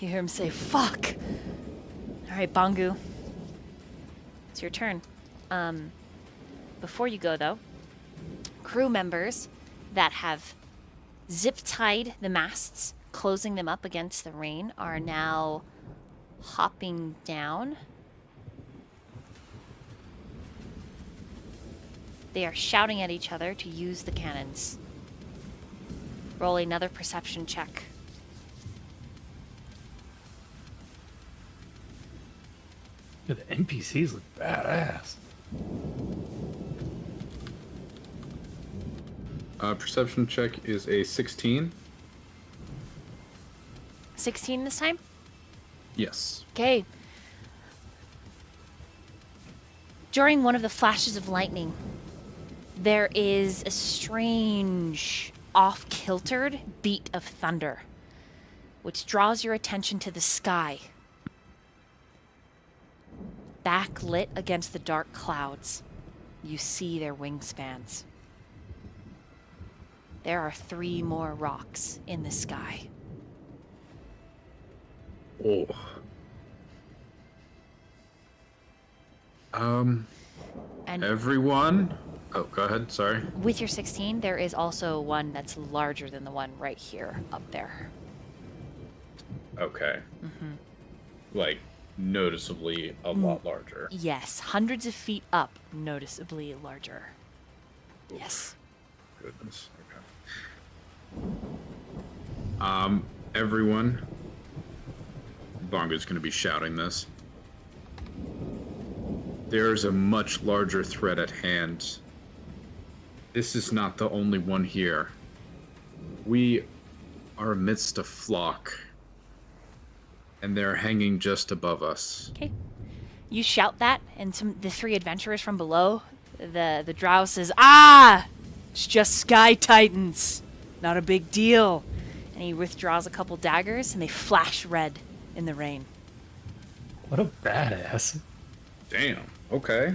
You hear him say, fuck! Alright, Bongu. It's your turn. Before you go, though, crew members that have zip-tied the masts, closing them up against the rain, are now hopping down. They are shouting at each other to use the cannons. Roll another perception check. The NPCs look badass. Perception check is a 16. 16 this time? Yes. Okay. During one of the flashes of lightning, there is a strange, off-kiltered beat of thunder, which draws your attention to the sky. Backlit against the dark clouds, you see their wingspans. There are 3 more rocks in the sky. Oh. And Everyone. Oh, go ahead. Sorry. with your 16, there is also one that's larger than the one right here, up there. Okay. Like noticeably a lot larger. Yes, hundreds of feet up, noticeably larger. Yes. Goodness. Okay. Everyone. Bongo's going to be shouting this. There's a much larger threat at hand. This is not the only one here. We are amidst a flock, and they're hanging just above us. Okay. You shout that, and the 3 adventurers from below, the drow says, "Ah! It's just sky titans. Not a big deal." And he withdraws a couple daggers, and they flash red in the rain. What a badass. Damn. Okay.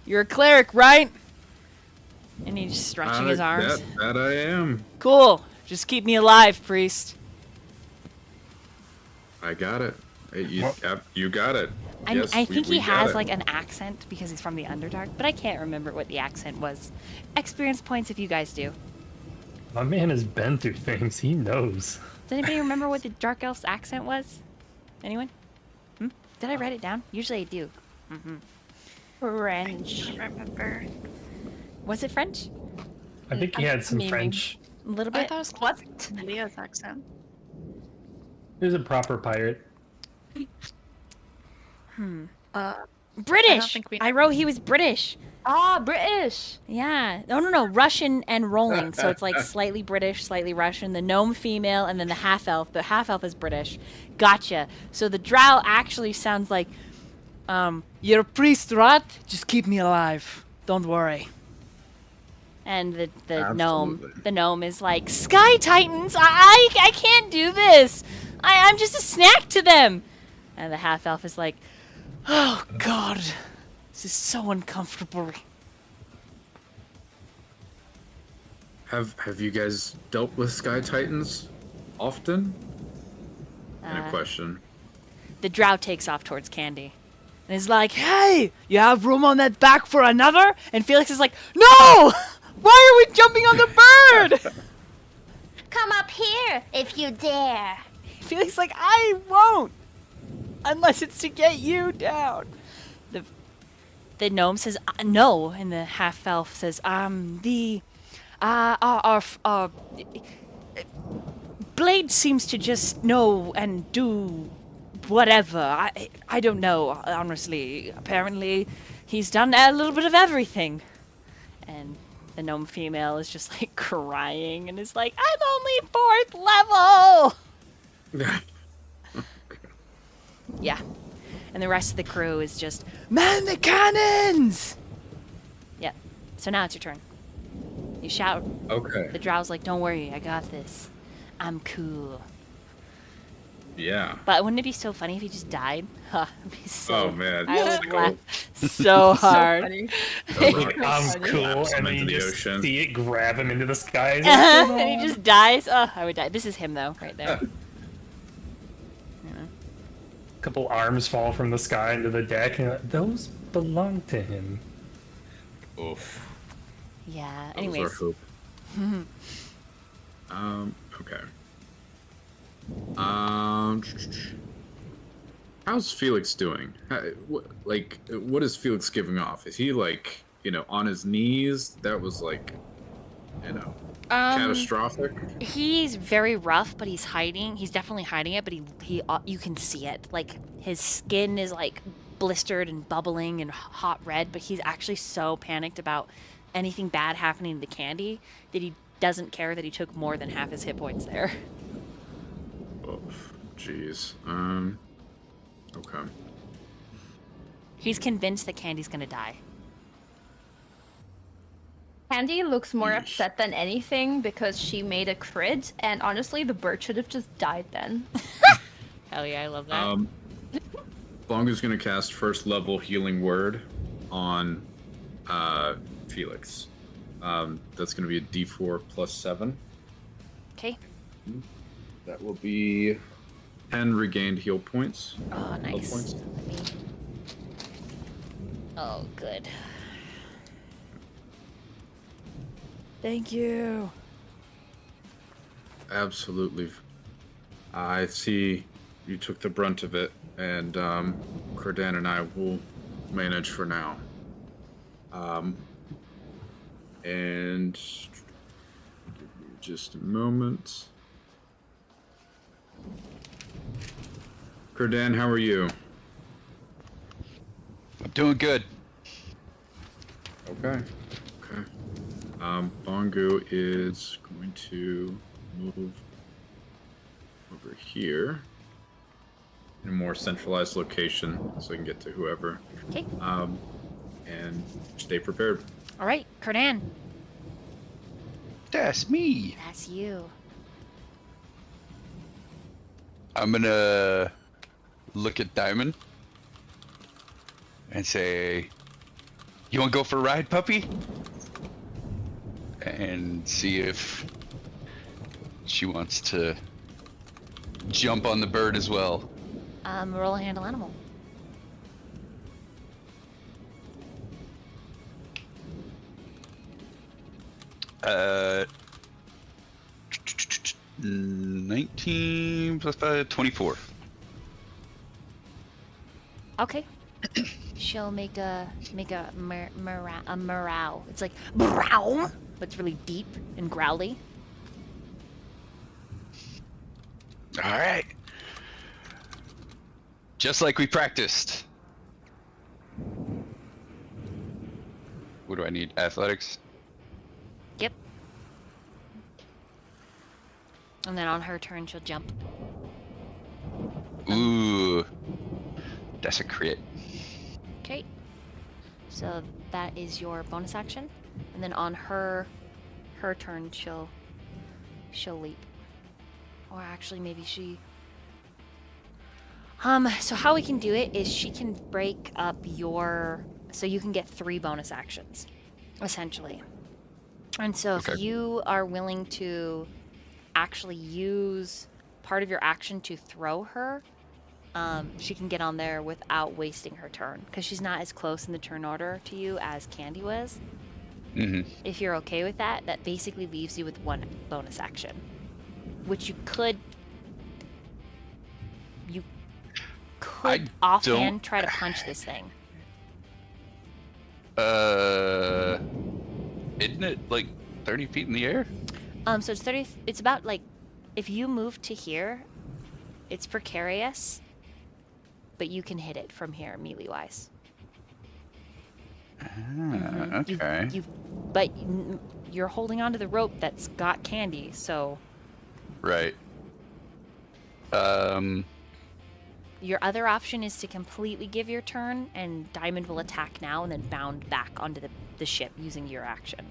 You're a cleric, right? And he's just stretching his arms. That I am. Cool. Just keep me alive, priest. I got it. You got it. Yes, I think we he got has it. like an accent because he's from the Underdark, but I can't remember what the accent was. Experience points if you guys do. My man has been through things. He knows. Does anybody remember what the Dark Elf's accent was? Anyone? Did I write it down? Usually I do. French. I don't remember. Was it French? I think he had some Maybe. French. A little I bit? thought it was What? Lydia's accent. He was a proper pirate. British! think we- I wrote he was British. Ah, British. Yeah. No. Russian and rolling. So it's like slightly British, slightly Russian. The gnome female, and then the half-elf. The half-elf is British. Gotcha. So the drow actually sounds like, "You're a priest, right? Just keep me alive. Don't worry." And the gnome is like, "Sky Titans, I can't do this. I'm just a snack to them." And the half-elf is like, "Oh, God. This is so uncomfortable." Have you guys dealt with Sky Titans often? And a question. The drow takes off towards Candy. And is like, "Hey, you have room on that back for another?" And Felix is like, "No! Why are we jumping on the bird?" Come up here if you dare. Felix is like, "I won't. Unless it's to get you down." The gnome says, "No." And the half-elf says, our Blade seems to just know and do whatever. I don't know, honestly. Apparently, he's done a little bit of everything." And the gnome female is just like crying and is like, "I'm only 4th level." Yeah. And the rest of the crew is just, "Man the cannons!" Yep. So now it's your turn. You shout. Okay. The drow's like, "Don't worry, I got this. I'm cool." Yeah. But wouldn't it be so funny if he just died? Huh. It'd be so, Oh man. I would Like, laugh so hard. Like, Collapse I'm cool, him and then into you the just ocean. see it grab him into the sky. He's like, And he just dies. Oh, I would die. This is him, though, right there. a couple arms fall from the sky into the deck, and you're like, those belong to him. Oof. Yeah, That was anyways. our hope. Okay. How's Felix doing? What is Felix giving off? Is he like on his knees. That was like, Um, catastrophic. he's very rough, but he's hiding. He's definitely hiding it, but he you can see it. Like his skin is like blistered and bubbling and hot red, but he's actually so panicked about anything bad happening to the candy that he doesn't care that he took more than half his hit points there. Oh, jeez. Okay. He's convinced that Candy's gonna die. Candy looks more Yeesh. upset than anything because she made a crit, and honestly, the bird should have just died then. Hell yeah, I love that. Bongo's gonna cast first level healing word on Felix. That's gonna be a D4 plus 7. Okay. That will be 10 regained heal points. Oh, nice. Points. Let me... Oh, good. Thank you. Absolutely. I see you took the brunt of it, and Cordan and I will manage for now. And just a moment. Cordan, how are you? I'm doing good. Okay. Bongo is going to move over here in a more centralized location so I can get to whoever. Okay. And stay prepared. All right, Cardan. That's me. That's you. I'm gonna look at Diamond and say, "You want to go for a ride, puppy?" And see if she wants to jump on the bird as well. Roll a handle animal. Uh, 19 plus 5, 24. Okay. She'll make a meow. It's like meow, but it's really deep and growly. All right. Just like we practiced. What do I need? Athletics? Yep. And then on her turn, she'll jump. Ooh. That's a crit. Okay. So that is your bonus action, and then on her turn, she'll leap. Or actually, maybe she. So how we can do it is she can break up your. So you can get 3 bonus actions, essentially. And so Okay. if you are willing to actually use part of your action to throw her, she can get on there without wasting her turn, because she's not as close in the turn order to you as Candy was. Mm-hmm. If you're okay with that, that basically leaves you with 1 bonus action, which you could offhand try to punch this thing. Isn't it like 30 feet in the air? So it's 30. It's about like, if you move to here, it's precarious, but you can hit it from here melee wise. Okay. But you're holding onto the rope that's got Candy, so Right. your other option is to completely give your turn, and Diamond will attack now and then bound back onto the ship using your action.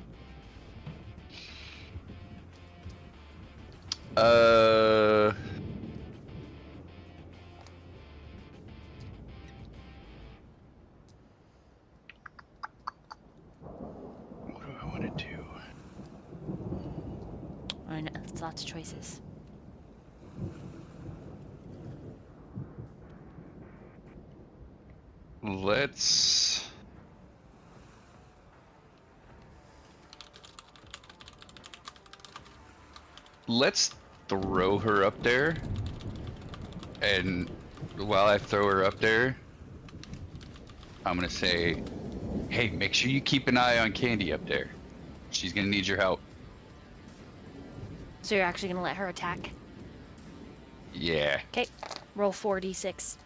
What do I want to do? I know, it's lots of choices. Let's throw her up there, and while I throw her up there, I'm gonna say, Hey, make sure you keep an eye on Candy up there. She's gonna need your help. So you're actually gonna let her attack? Yeah. Okay. Roll 4d6.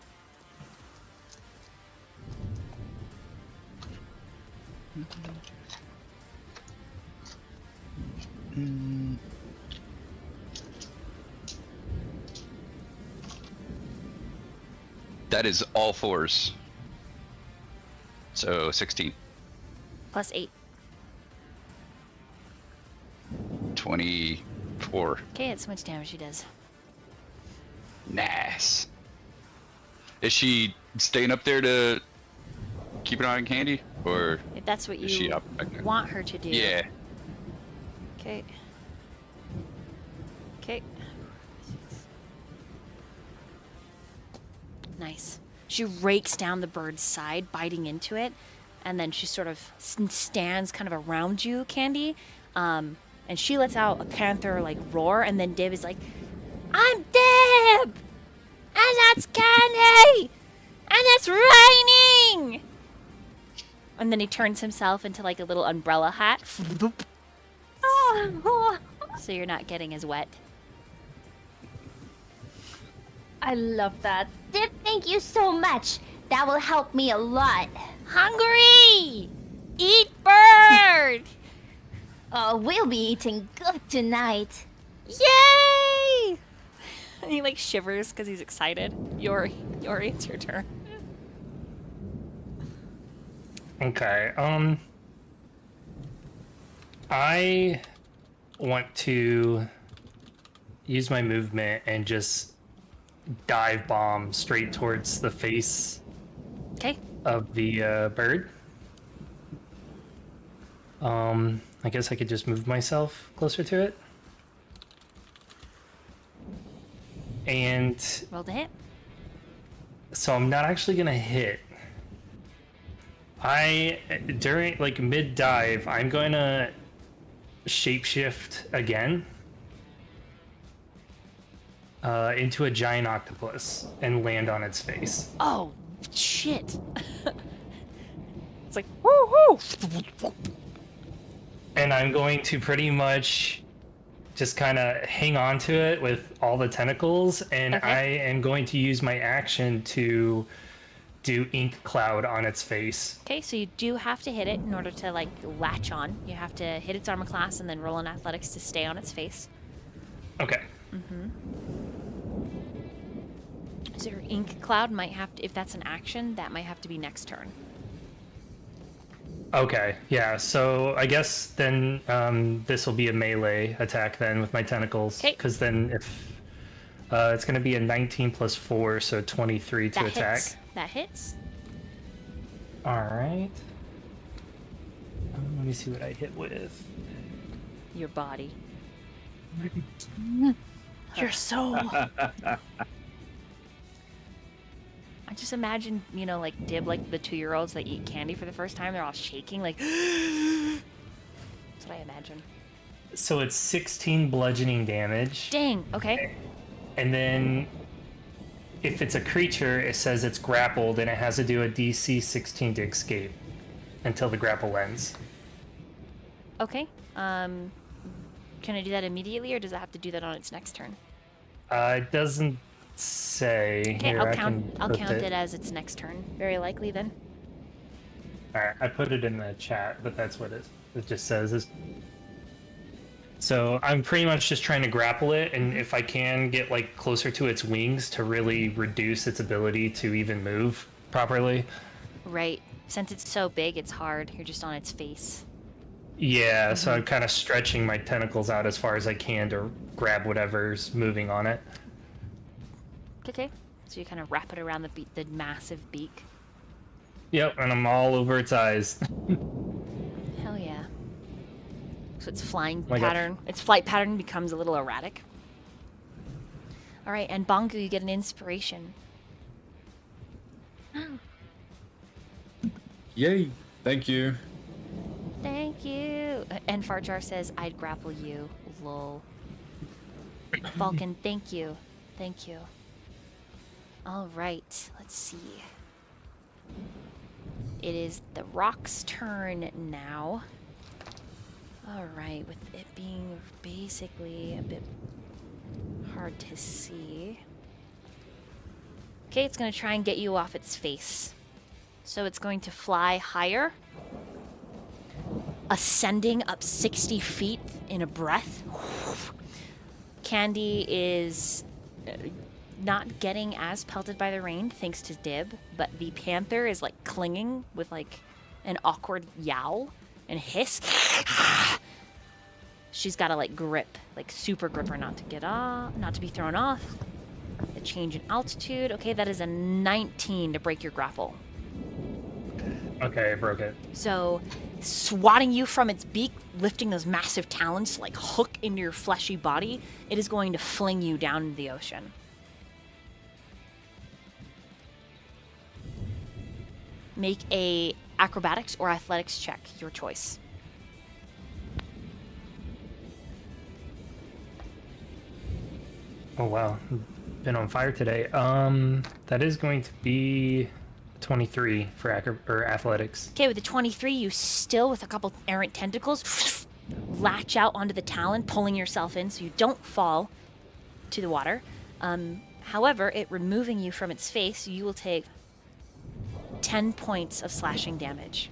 That is all fours. So 16. Plus 8. 24. Okay, that's how much damage she does. Nice. Is she staying up there to keep an eye on Candy? Or If that's what is she you up back there? want her to do. Yeah. Okay. Okay. Nice. She rakes down the bird's side, biting into it, and then she sort of stands kind of around you, Candy. And she lets out a panther like roar, and then Dib is like, "I'm Dib, and that's Candy, and it's raining." And then he turns himself into like a little umbrella hat, Oh, so you're not getting as wet. I love that. Dip, thank you so much. That will help me a lot. Hungry! Eat bird! Oh, we'll be eating good tonight. Yay! And he like shivers because he's excited. Yori, it's your turn. Okay. I want to use my movement and just dive bomb straight towards the face Okay. of the bird. I guess I could just move myself closer to it. And Roll to hit. so I'm not actually gonna hit. During like mid dive, I'm going to shapeshift again into a giant octopus and land on its face. Oh, shit. It's like, woo woo! And I'm going to pretty much just kind of hang on to it with all the tentacles, and Okay. I am going to use my action to do ink cloud on its face. Okay, so you do have to hit it in order to like latch on. You have to hit its armor class and then roll in athletics to stay on its face. Okay. So your ink cloud might have to, if that's an action, that might have to be next turn. Okay, yeah, so I guess then this will be a melee attack then with my tentacles. 'Kay. Because then if it's going to be a 19 plus 4, so 23 to That attack. hits. That hits. Alright. Let me see what I hit with. Your body. Your soul. I just imagine, you know, like Dib, like the 2-year-olds that eat candy for the first time. They're all shaking, like. That's what I imagine. So it's 16 bludgeoning damage. Dang. Okay. And then if it's a creature, it says it's grappled and it has to do a DC 16 to escape until the grapple ends. Okay. Can I do that immediately, or does it have to do that on its next turn? It doesn't say. Okay, Here, I'll I count. can I'll put count it as its next turn. Very likely then. Alright, I put it in the chat, but that's what it just says. Is so I'm pretty much just trying to grapple it, and if I can get like closer to its wings to really reduce its ability to even move properly. Right. Since it's so big, it's hard. You're just on its face. Yeah, so I'm kind of stretching my tentacles out as far as I can to grab whatever's moving on it. Okay. So you kind of wrap it around the massive beak. Yep, and I'm all over its eyes. Hell yeah. So its flying My God. pattern, its flight pattern becomes a little erratic. All right, and Bongu, you get an inspiration. Yay! Thank you. Thank you. And Farjar says, "I'd grapple you." Lol. Vulcan, thank you. Thank you. All right, let's see. It is the rock's turn now. All right, with it being basically a bit hard to see. Okay, it's going to try and get you off its face. So it's going to fly higher, ascending up 60 feet in a breath. Candy is not getting as pelted by the rain thanks to Dib, but the panther is like clinging with like an awkward yowl and hiss. She's got to like grip, like super grip her not to get off, not to be thrown off. The change in altitude. Okay, that is a 19 to break your grapple. Okay, I broke it. So, swatting you from its beak, lifting those massive talons to like hook into your fleshy body, it is going to fling you down into the ocean. Make a acrobatics or athletics check, your choice. Oh wow, been on fire today. That is going to be 23 for athletics. Okay, with the 23, you still, with a couple errant tentacles, latch out onto the talon, pulling yourself in so you don't fall to the water. However, it removing you from its face, you will take 10 points of slashing damage.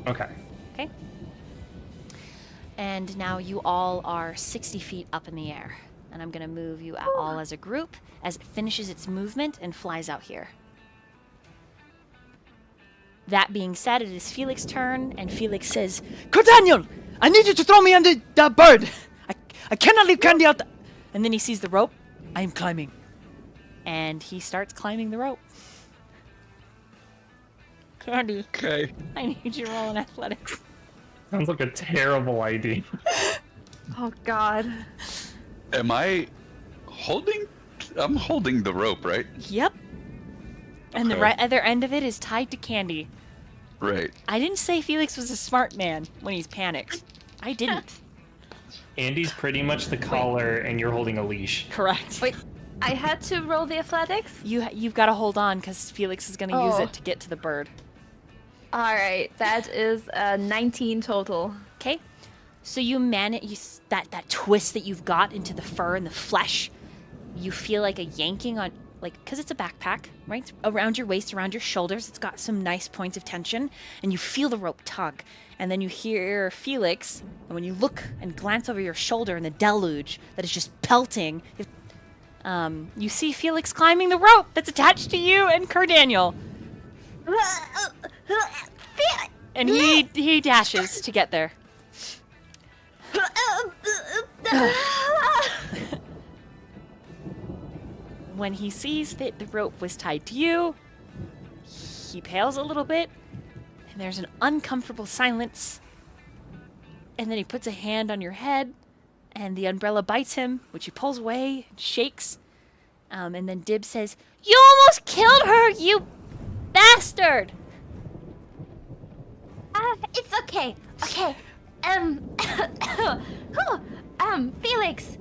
Okay. Okay? And now you all are 60 feet up in the air. And I'm going to move you all as a group as it finishes its movement and flies out here. That being said, it is Felix's turn, and Felix says, Daniel, I need you to throw me under that bird. I cannot leave Candy out. and then he sees the rope, I am climbing. and he starts climbing the rope. Candy, Okay. I need you to roll an athletics. Sounds like a terrible idea. Oh God. Am I holding? I'm holding the rope, right? Yep. And the Okay. right other end of it is tied to Candy. Right. I didn't say Felix was a smart man when he's panicked. I didn't. Andy's pretty much the collar, and you're holding a leash. Correct. Wait, I had to roll the athletics? You've got to hold on because Felix is going to use Oh. it to get to the bird. Alright, that is 19 total. Okay. So you manage that twist that you've got into the fur and the flesh. You feel like a yanking on, like, because it's a backpack, right? Around your waist, around your shoulders. It's got some nice points of tension, and you feel the rope tug. And then you hear Felix, and when you look and glance over your shoulder in the deluge that is just pelting, you see Felix climbing the rope that's attached to you and Daniel. And he dashes to get there. When he sees that the rope was tied to you, he pales a little bit, and there's an uncomfortable silence. And then he puts a hand on your head, and the umbrella bites him, which he pulls away and shakes. And then Dib says, "You almost killed her, you bastard!" It's okay. Okay. Felix,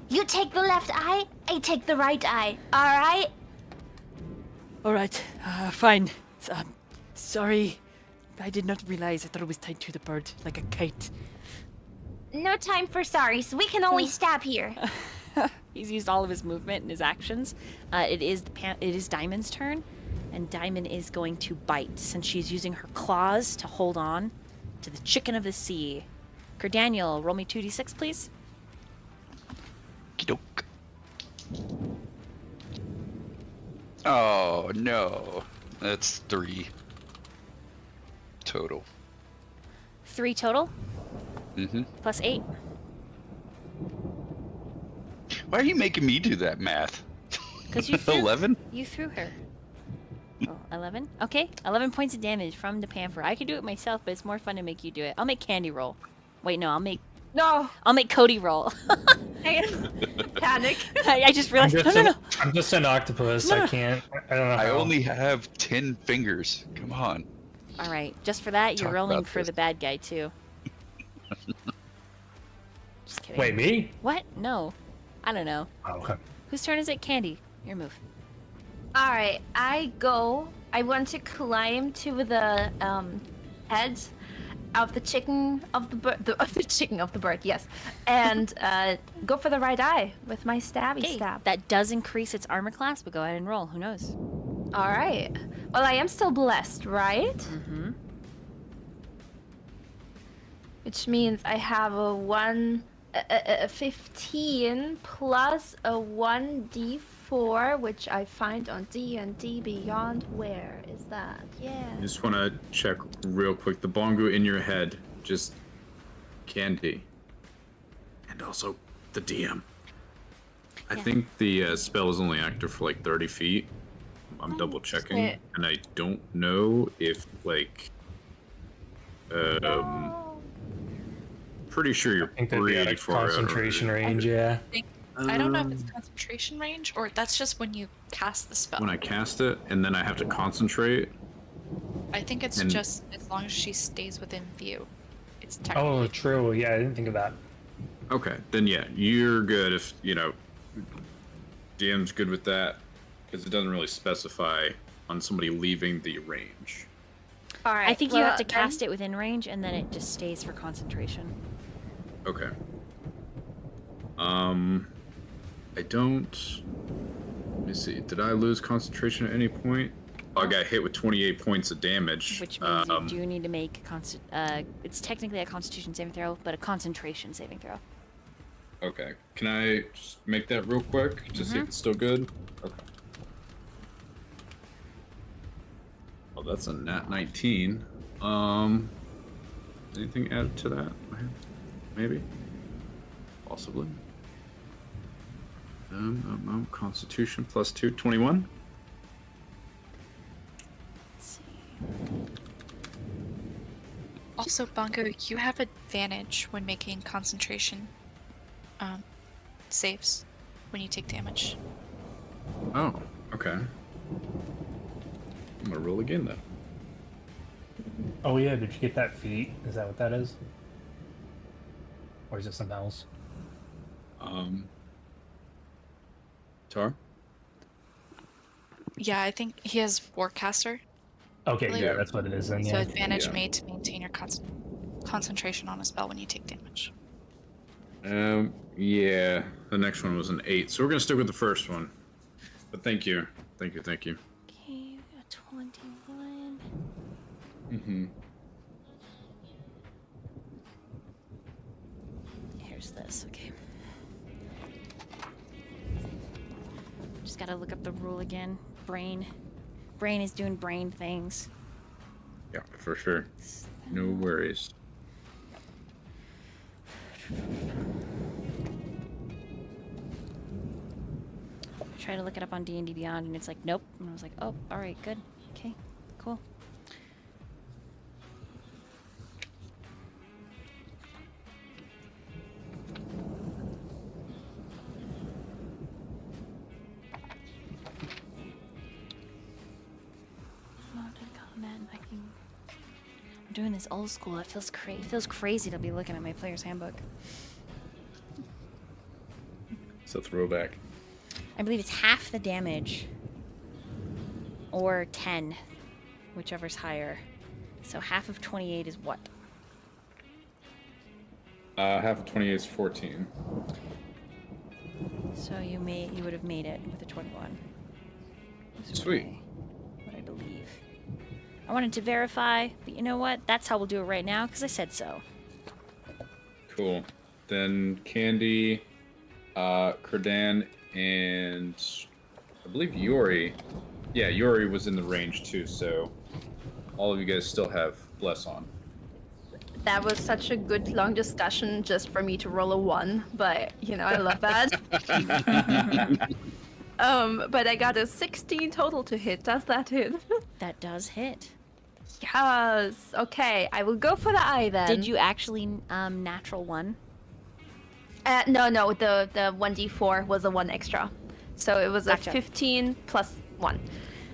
you take the left eye, I take the right eye. All right? All right, fine. Sorry, I did not realize. I thought it was tied to the bird like a kite. No time for sorries. We can always stop here. He's used all of his movement and his actions. It is Diamond's turn, and Diamond is going to bite since she's using her claws to hold on to the chicken of the sea. Daniel, roll me 2d6, please. Okey-doke. Oh no, that's 3 total. 3 total, Mm-hmm. plus 8. Why are you making me do that math? Because you threw 11? You threw her. Oh, 11? Okay, 11 points of damage from the panther. I can do it myself, but it's more fun to make you do it. I'll make Candy roll. Wait, no, I'll make Cody roll. Panic. I just realized. No. I'm just an octopus. No, no. I can't. I don't know. I how. only have 10 fingers. Come on. All right, just for that, you're Talk rolling about for this. the bad guy too. Just kidding. Wait, me? What? No. I don't know. Oh, okay. Whose turn is it? Candy. Your move. Alright, I go I want to climb to the head of the chicken of the bird, of the chicken of the bird, yes, and go for the right eye with my stabby Okay, stab. that does increase its armor class, but go ahead and roll. Who knows? All right. Well, I am still blessed, right? Mm-hmm. Which means I have a 15 plus a 1d4, which I find on D&D Beyond. Where is that? Yeah. I just want to check real quick. The bongo in your head, just Candy. And also the DM. I Yeah. think the spell is only active for like 30 feet. I'm double checking. shit. And I don't know if, like... Pretty sure you're I think that'd be out pretty of far out concentration already. range, yeah. I don't know if it's concentration range or that's just when you cast the spell. When I cast it, and then I have to concentrate. I think it's And- just as long as she stays within view. It's Oh, technically. true. Yeah, I didn't think of that. Okay, then yeah, you're good if, DM's good with that, because it doesn't really specify on somebody leaving the range. All right. I think you have to cast it within range, and then it just stays for concentration. Okay. I don't... Let me see, did I lose concentration at any point? Oh, I got hit with 28 points of damage. Which means you do need to make it's technically a Constitution saving throw, but a concentration saving throw. Okay, can I just make that real quick, to see if it's still good? Okay. Oh, that's a nat 19. Anything added to that? Maybe? Possibly. Constitution plus 2, 21? Let's see. Also, Bongo, you have advantage when making concentration saves when you take damage. Oh, okay. I'm gonna roll again then. Oh yeah, did you get that feat? Is that what that is? Or is it something else? Tar? Yeah, I think he has Warcaster, Okay, Really? yeah, that's what it is then, so yeah. advantage Yeah. made to maintain your concentration on a spell when you take damage. Yeah. The next one was an 8, so we're gonna stick with the first one. But thank you. Thank you. Okay, we got 21. Mm-hmm. Here's this, okay. Just gotta look up the rule again. Brain is doing brain things. Yeah, for sure. No worries. I tried to look it up on D&D Beyond, and it's like, nope. And I was like, oh, all right, good. Okay, cool. Mounted combat, Viking. I'm doing this old school. It feels crazy to be looking at my player's handbook. It's a throwback. I believe it's half the damage. Or 10. Whichever's higher. So half of 28 is what? Half of 28 is 14. So you would have made it with a 21. Is Sweet. What I believe. I wanted to verify, but you know what? That's how we'll do it right now, because I said so. Cool. Then Candy, Kerdan, and I believe Yori. Yeah, Yori was in the range too, so all of you guys still have Bless on. That was such a good long discussion just for me to roll a 1, but I love that. But I got a 16 total to hit. Does that hit? That does hit. Yes. Okay, I will go for the eye then. Did you actually natural 1? No, the 1d4 was a 1 extra. So it was Gotcha. a 15 plus 1.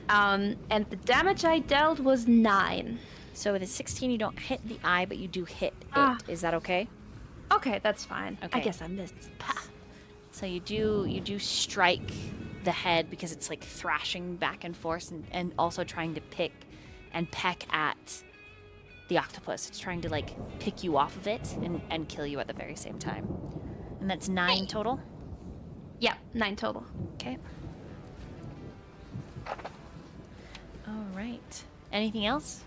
And the damage I dealt was 9. So with a 16, you don't hit the eye, but you do hit Ah. it. Is that okay? Okay, that's fine. I Okay. guess I missed. Pah. So you do strike the head because it's like thrashing back and forth and also trying to pick and peck at the octopus. It's trying to like pick you off of it and kill you at the very same time. And that's 9 total. Yeah, 9 total. Okay. All right. Anything else?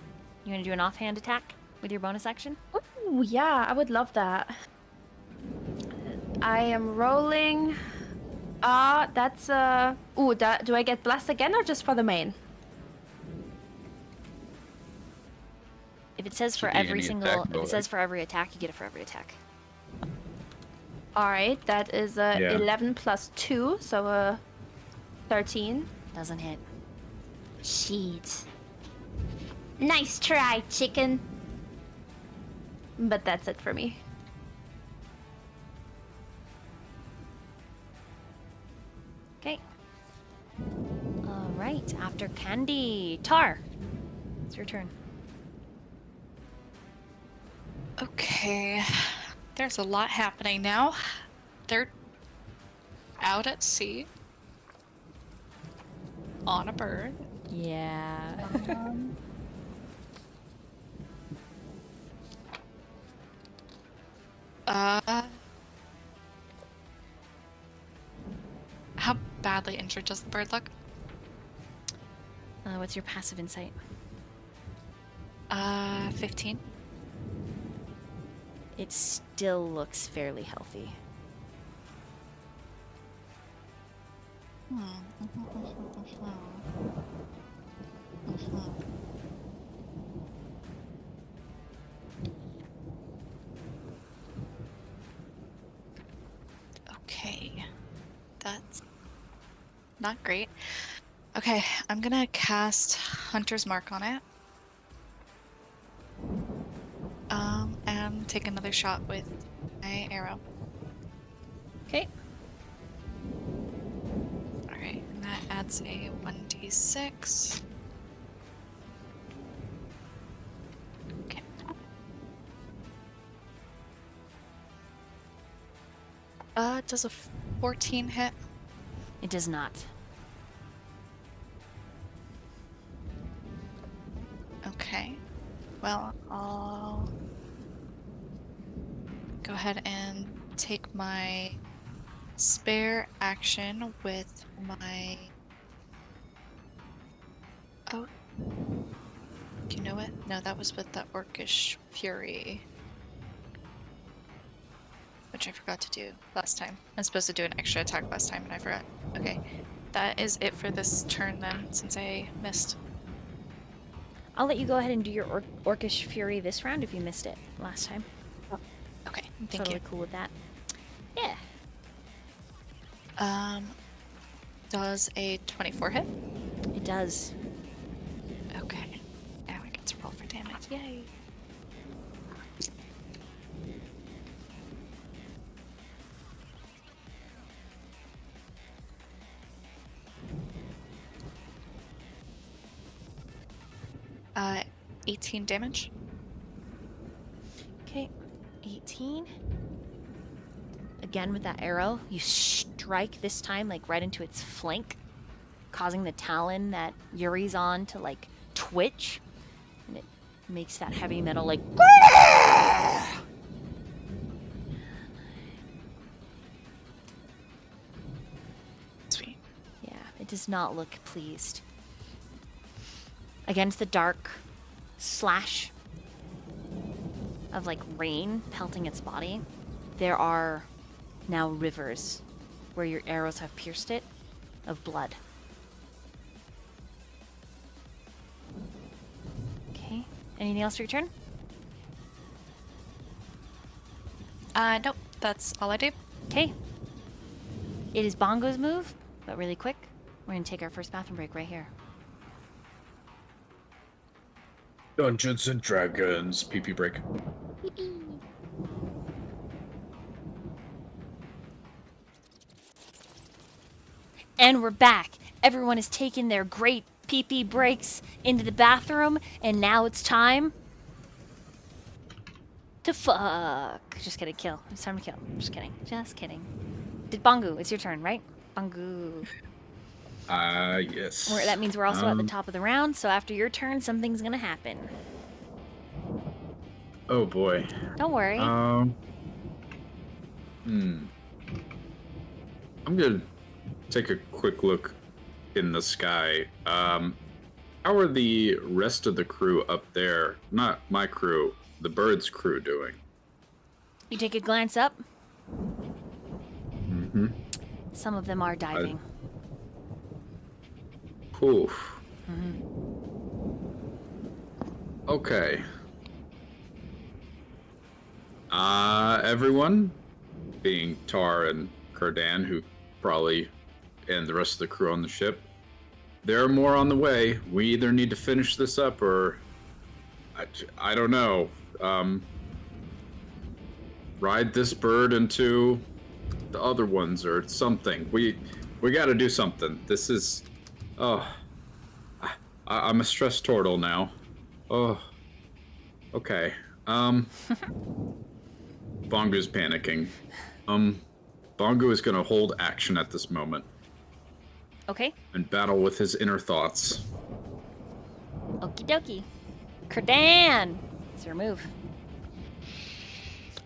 You want to do an offhand attack with your bonus action? Ooh, yeah, I would love that. I am rolling. That's Ooh, do I get blessed again or just for the main? If it says for Should be every any single, attack if it bonus. says for every attack, you get it for every attack. All right, that is Yeah. 11 plus 2, so 13. Doesn't hit. Shit. Nice try, chicken. But that's it for me. Okay. All right. After Candy, Tar. It's your turn. Okay. There's a lot happening now. They're out at sea. On a bird. Yeah. How badly injured does the bird look? What's your passive insight? 15. It still looks fairly healthy. Okay. That's not great. Okay, I'm gonna cast Hunter's Mark on it. And take another shot with my arrow. Okay. Alright, and that adds a 1d6. Okay. Does a 14 hit? It does not. Okay. Well, I'll go ahead and take my spare action with my... Oh. You know what? No, that was with the Orcish Fury. Which I forgot to do last time. I was supposed to do an extra attack last time and I forgot. Okay. That is it for this turn then, since I missed. I'll let you go ahead and do your Orcish Fury this round if you missed it last time. Okay, thank Totally you. cool with that. Yeah. Does a 24 hit? It does. Okay. Now I get to roll for damage. Yay. Uh, 18 damage. Okay. 18. Again with that arrow, you strike this time like right into its flank, causing the talon that Yuri's on to like twitch, and it makes that heavy metal like Sweet. yeah, it does not look pleased. Against the dark slash of like rain pelting its body, there are now rivers where your arrows have pierced it of blood. Okay. Anything else for your turn? Nope. That's all I do. Okay. It is Bongo's move, but really quick. We're gonna take our first bathroom break right here. Dungeons and Dragons. PP break. And we're back. Everyone has taken their great pee-pee breaks into the bathroom, and now it's time to fuck. Just kidding, kill. It's time to kill. Just kidding. Just kidding. Bongo, it's your turn, right? Bongo. Yes. That means we're also at the top of the round, so after your turn, something's gonna happen. Oh boy. Don't worry. I'm gonna take a quick look in the sky. How are the rest of the crew up there? Not my crew, the bird's crew doing? You take a glance up. Mm-hmm. Some of them are diving. Oof. Okay. Everyone, being Tar and Cardan, who probably, and the rest of the crew on the ship, there are more on the way. We either need to finish this up or, I don't know, ride this bird into the other ones or something. We got to do something. This is, I'm a stress turtle now. Oh, okay. Bongo's panicking. Bongo is gonna hold action at this moment. Okay. And battle with his inner thoughts. Okie dokie. Cardan! It's your move.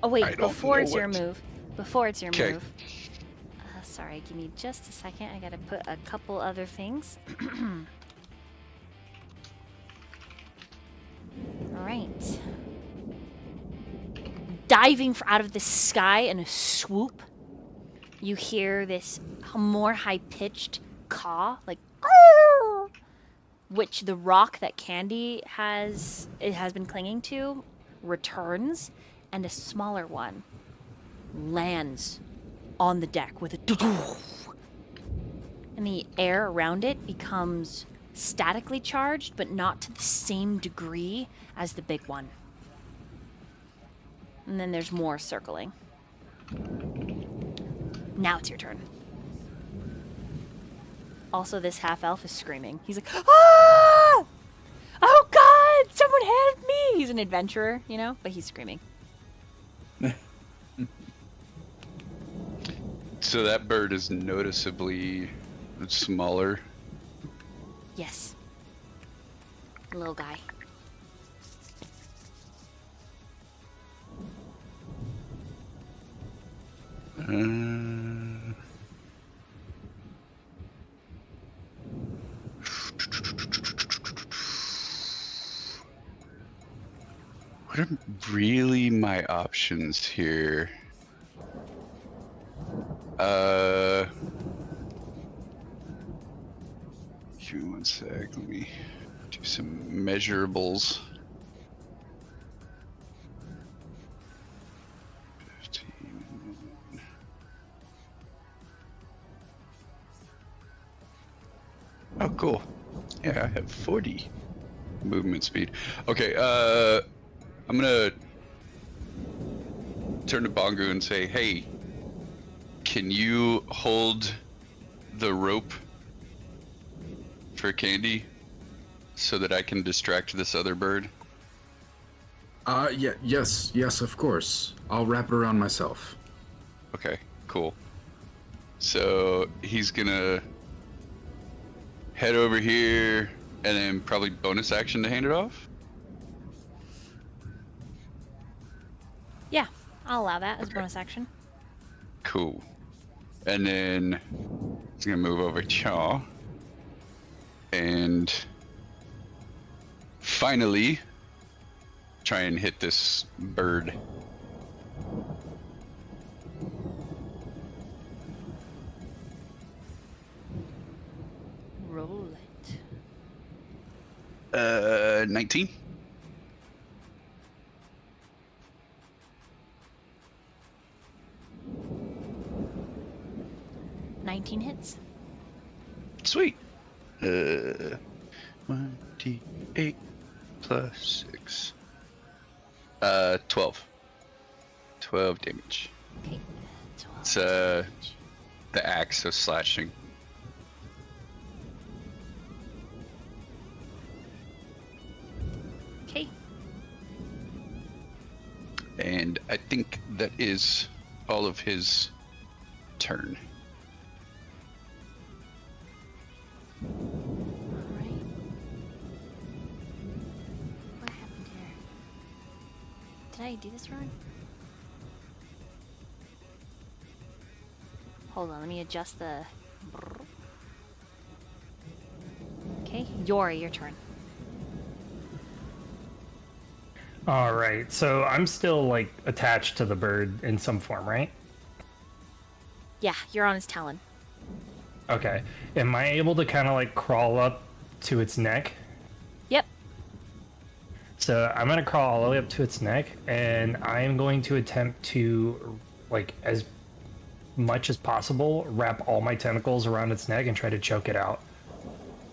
Oh wait, before it's your move. Before it's your move. Sorry, give me just a second. I gotta put a couple other things. Alright. Diving out of the sky in a swoop, you hear this more high-pitched caw, like, "Arr!" which the rock that Candy has been clinging to returns, and a smaller one lands on the deck with a and the air around it becomes statically charged, but not to the same degree as the big one. And then there's more circling. Now it's your turn. Also, this half-elf is screaming. He's like, ah! Oh god! Someone help me! He's an adventurer, you know? But he's screaming. So that bird is noticeably smaller. Yes. Little guy. What are really my options here? Give me one sec. Let me do some measurables. 15. Oh, cool. Yeah, I have 40 movement speed. Okay, I'm gonna turn to Bongo and say, hey, can you hold the rope for Candy so that I can distract this other bird? Yeah, yes, of course. I'll wrap it around myself. Okay, cool. So he's gonna head over here and then probably bonus action to hand it off? Yeah, I'll allow that as bonus action. Cool. And then he's gonna move over to Chaw. And finally try and hit this bird. Roll it. 19. Hits. Sweet. 1d8 plus 6. 12. 12 damage. Okay. 12 It's damage. the axe of slashing. Okay. And I think that is all of his turn. I do this wrong? Hold on, let me adjust the... Okay, Yori, your turn. All right, so I'm still like attached to the bird in some form, right? Yeah, you're on his talon. Okay. Am I able to kind of like crawl up to its neck? Yep. So I'm gonna crawl all the way up to its neck, and I am going to attempt to, like, as much as possible, wrap all my tentacles around its neck and try to choke it out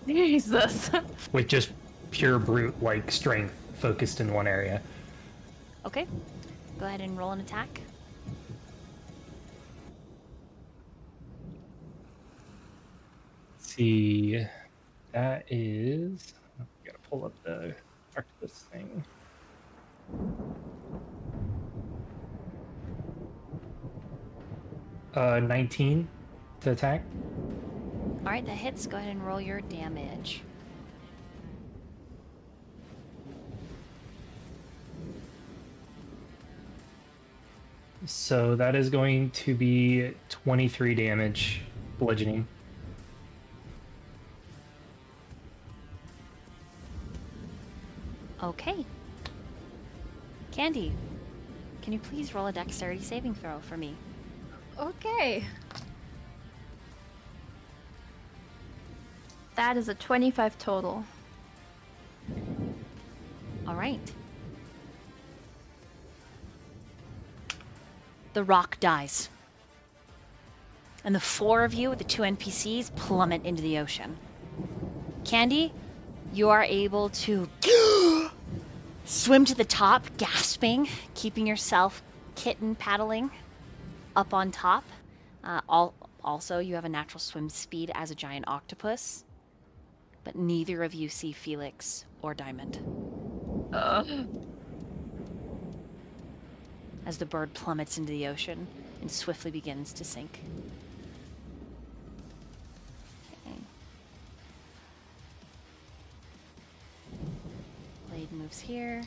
Jesus. with just pure brute like strength focused in one area. Okay. Go ahead and roll an attack. See, that is. Gotta pull up the this thing. Uh, 19 to attack. Alright, that hits. Go ahead and roll your damage. So that is going to be 23 damage, bludgeoning. Okay. Candy, can you please roll a dexterity saving throw for me? Okay. That is a 25 total. Alright. The rock dies. And the four of you, the two NPCs, plummet into the ocean. Candy, you are able to swim to the top, gasping, keeping yourself kitten paddling up on top. Also, you have a natural swim speed as a giant octopus. But neither of you see Felix or Diamond. As the bird plummets into the ocean and swiftly begins to sink. Okay. Blade moves here.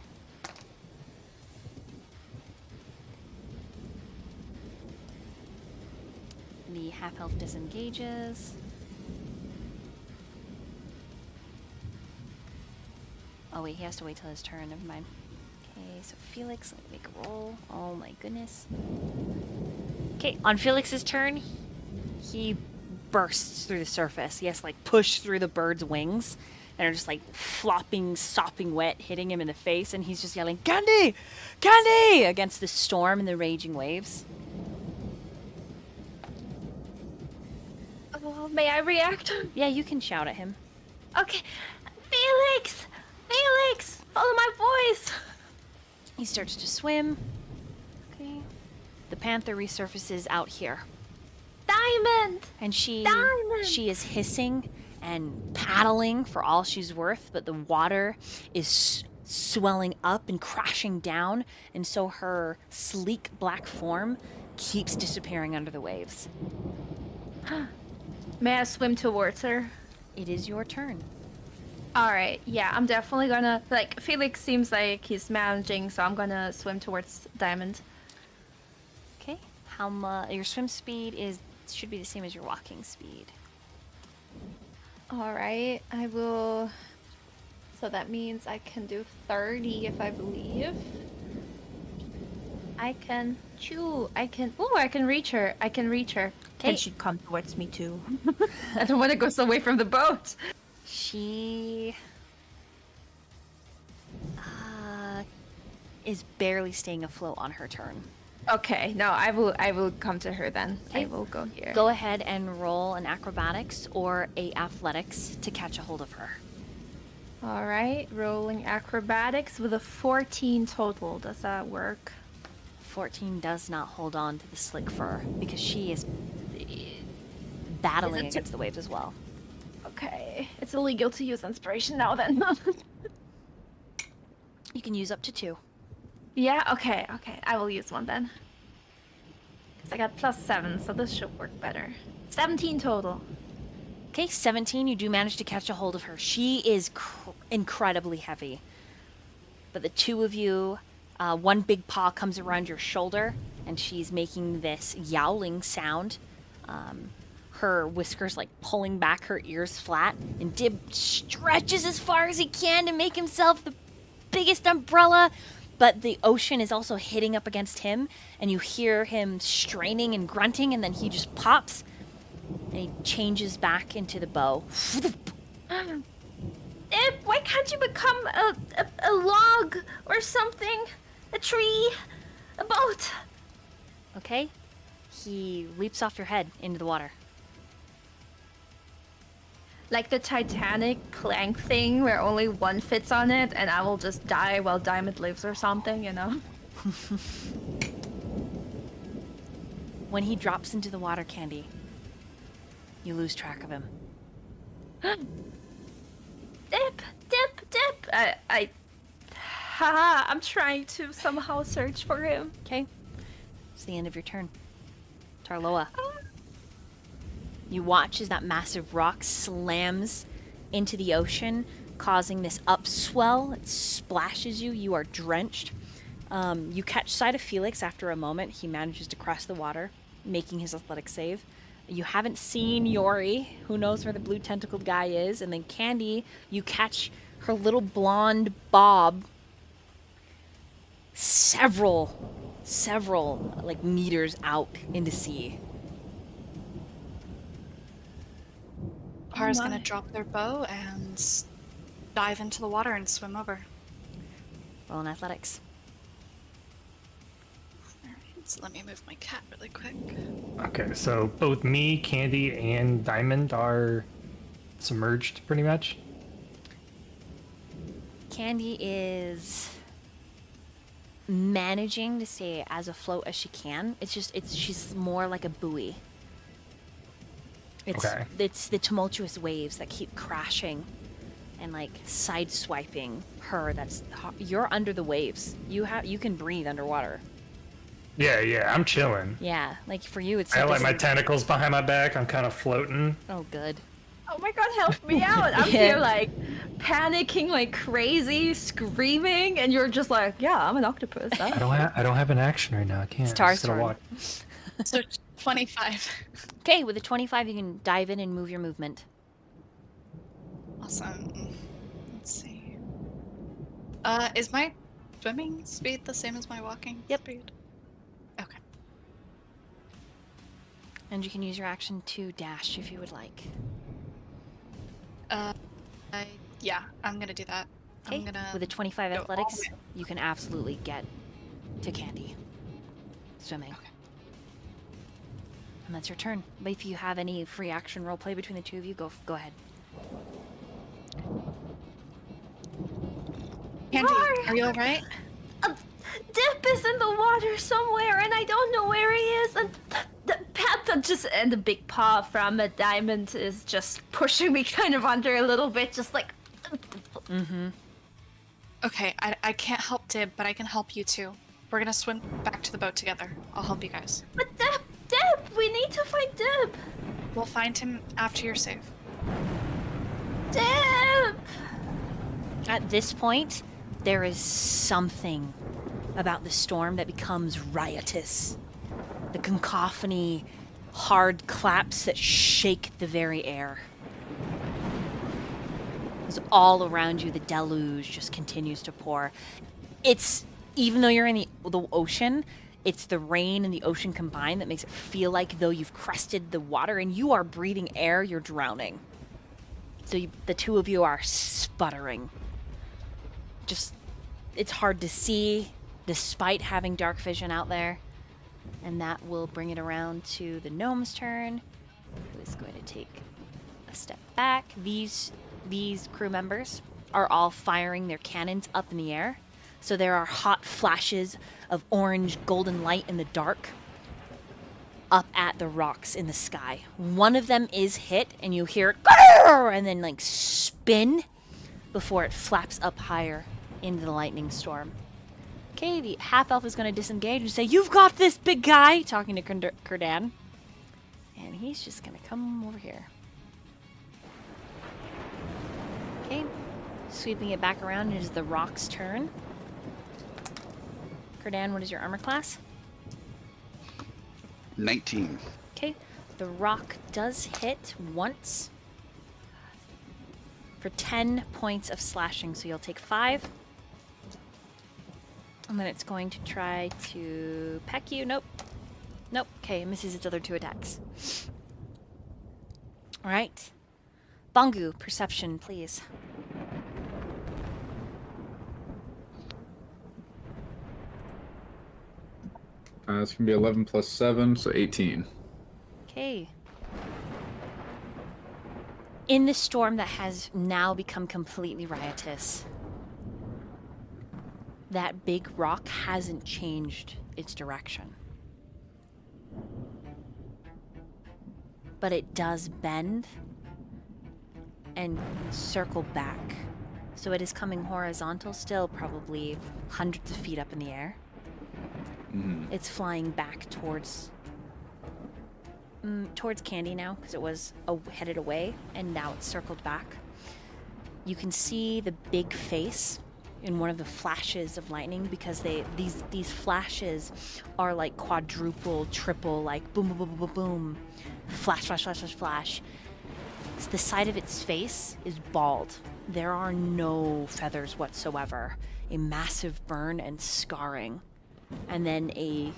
The half-elf disengages. Oh wait, he has to wait till his turn, never mind. Okay, so Felix, let me make a roll. Oh my goodness. Okay, on Felix's turn, he bursts through the surface. He has to like push through the bird's wings and are just like flopping, sopping wet, hitting him in the face, and he's just yelling, "Candy! Candy!" against the storm and the raging waves. Oh, may I react? Yeah, you can shout at him. Okay. Felix! Felix! Follow my voice! He starts to swim. Okay. The panther resurfaces out here. Diamond! And she Diamond! is hissing and paddling for all she's worth, but the water is swelling up and crashing down, and so her sleek black form keeps disappearing under the waves. May I swim towards her? It is your turn. Alright, yeah, I'm definitely gonna, like, Felix seems like he's managing, so I'm gonna swim towards Diamond. Okay. How much? Your swim speed should be the same as your walking speed. Alright, I will, so that means I can do 30 if I believe. I can reach her. I can reach her. Okay. And she'd come towards me too. I don't want to go away from the boat. She is barely staying afloat on her turn. Okay, no, I will come to her then. Okay. I will go here. Go ahead and roll an acrobatics or a athletics to catch a hold of her. Alright, rolling acrobatics with a 14 total. Does that work? 14 does not hold on to the slick fur because she is battling against the waves as well. Okay, it's illegal to use inspiration now then. You can use up to 2. Yeah, okay, I will use one then. Because I got +7, so this should work better. 17 total. Okay, 17, you do manage to catch a hold of her. She is incredibly heavy. But the two of you One big paw comes around your shoulder, and she's making this yowling sound. Her whiskers like pulling back her ears flat, and Dib stretches as far as he can to make himself the biggest umbrella, but the ocean is also hitting up against him, and you hear him straining and grunting, and then he just pops, and he changes back into the bow. Why can't you become a log or something? A tree? A boat? Okay? He leaps off your head into the water. Like the Titanic plank thing where only one fits on it and I will just die while Diamond lives or something, you know? When he drops into the water, Candy, you lose track of him. Dip! I'm trying to somehow search for him. Okay? It's the end of your turn. Tarloa. You watch as that massive rock slams into the ocean, causing this upswell. It splashes you. You are drenched. You catch sight of Felix after a moment. He manages to cross the water, making his athletic save. You haven't seen Yori. Who knows where the blue tentacled guy is? And then Candy, you catch her little blonde bob several like meters out into sea. Hara's gonna drop their bow and dive into the water and swim over. Roll in athletics. Alright, so let me move my cat really quick. Okay, so both me, Candy, and Diamond are submerged, pretty much. Candy is managing to stay as afloat as she can. She's more like a buoy. It's the tumultuous waves that keep crashing and like sideswiping her. You're under the waves. You can breathe underwater. Yeah, I'm chilling. Yeah, like for you, it's. I have like my tentacles behind my back. I'm kind of floating. Oh, good. Oh my god, help me out! I'm here like panicking like crazy, screaming, and you're just like, yeah, I'm an octopus. Huh? I don't have an action right now. I can't. It's Tar's I'm just gonna turn. walk. So 25. Okay, with a 25, you can dive in and move your movement. Awesome. Let's see. Is my swimming speed the same as my walking speed? Okay. And you can use your action to dash if you would like. Yeah, I'm gonna do that. Okay, I'm gonna with a 25 go all athletics, the way. you can absolutely get to Candy. Swimming. Okay. And that's your turn. But if you have any free action role play between the two of you, go ahead. Candy, are you alright? Dip is in the water somewhere, and I don't know where he is. And the Panther and the big paw from a diamond is just pushing me kind of under a little bit, just like. Mm-hmm. Okay, I can't help Dib, but I can help you too. We're gonna swim back to the boat together. I'll help you guys. But Dip, we need to find Dip. We'll find him after you're safe. Dip. At this point, there is something about the storm that becomes riotous. The cacophony, hard claps that shake the very air. As all around you, the deluge just continues to pour. It's, even though you're in the ocean, it's the rain and the ocean combined that makes it feel like though you've crested the water and you are breathing air, you're drowning. So the two of you are sputtering. Just, it's hard to see despite having dark vision out there. And that will bring it around to the gnome's turn, who is going to take a step back. These crew members are all firing their cannons up in the air. So there are hot flashes of orange golden light in the dark up at the rocks in the sky. One of them is hit and you hear it and then like spin before it flaps up higher into the lightning storm. Okay, the half-elf is going to disengage and say, "You've got this, big guy!" Talking to Kurdan. And he's just going to come over here. Okay, sweeping it back around, it is the rock's turn. Herdan, what is your armor class? 19. Okay. The rock does hit once for 10 points of slashing, so you'll take 5. And then it's going to try to peck you. Nope. Nope. Okay, it misses its other 2 attacks. All right. Bangu, perception, please. It's gonna be 11 plus 7, so 18. Okay. In the storm that has now become completely riotous, that big rock hasn't changed its direction. But it does bend and circle back. So it is coming horizontal still, probably hundreds of feet up in the air. It's flying back towards Candy now, because it was headed away, and now it's circled back. You can see the big face in one of the flashes of lightning, because these flashes are like quadruple, triple, like boom, boom, boom, boom, boom, boom, flash, flash, flash, flash, flash. The side of its face is bald. There are no feathers whatsoever. A massive burn and scarring, and then a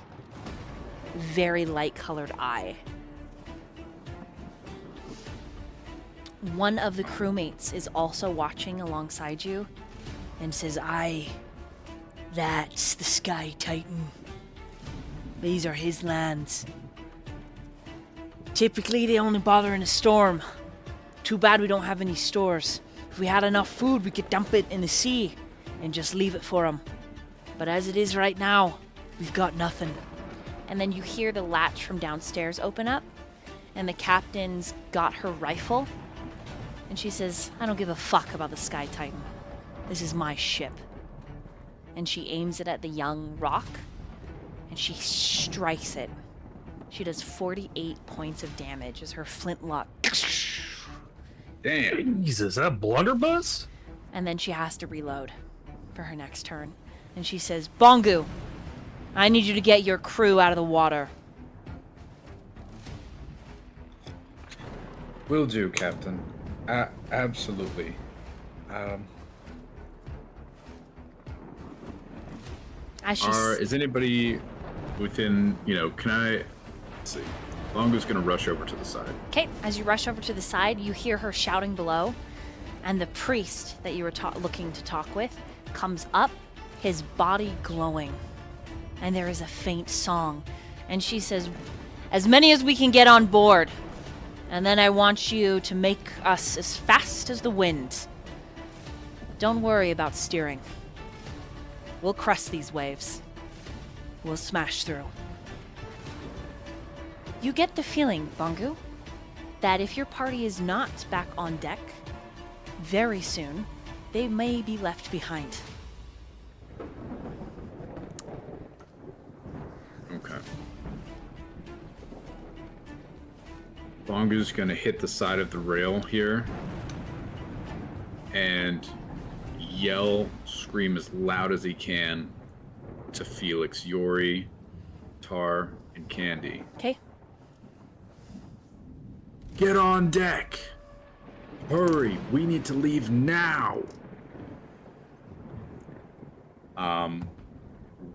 very light-colored eye. One of the crewmates is also watching alongside you and says, "Aye, that's the Sky Titan. These are his lands. Typically, they only bother in a storm. Too bad we don't have any stores. If we had enough food, we could dump it in the sea and just leave it for them. But as it is right now, we've got nothing." And then you hear the latch from downstairs open up, and the captain's got her rifle, and she says, "I don't give a fuck about the Sky Titan. This is my ship." And she aims it at the young rock, and she strikes it. She does 48 points of damage as her flintlock. Damn. Jesus, that blunderbuss? And then she has to reload for her next turn. And she says, "Bangu, I need you to get your crew out of the water." Will do, Captain. Absolutely. As she's, Is anybody within, can I... Let's see. Longo's gonna rush over to the side. Okay, as you rush over to the side, you hear her shouting below, and the priest that you were looking to talk with comes up, his body glowing, and there is a faint song, and she says, "As many as we can get on board, and then I want you to make us as fast as the wind. Don't worry about steering. We'll crest these waves. We'll smash through." You get the feeling, Bangu, that if your party is not back on deck, very soon, they may be left behind. Okay. Longo's gonna hit the side of the rail here and scream as loud as he can to Felix, Yori, Tar, and Candy. Okay? Get on deck! Hurry, we need to leave now!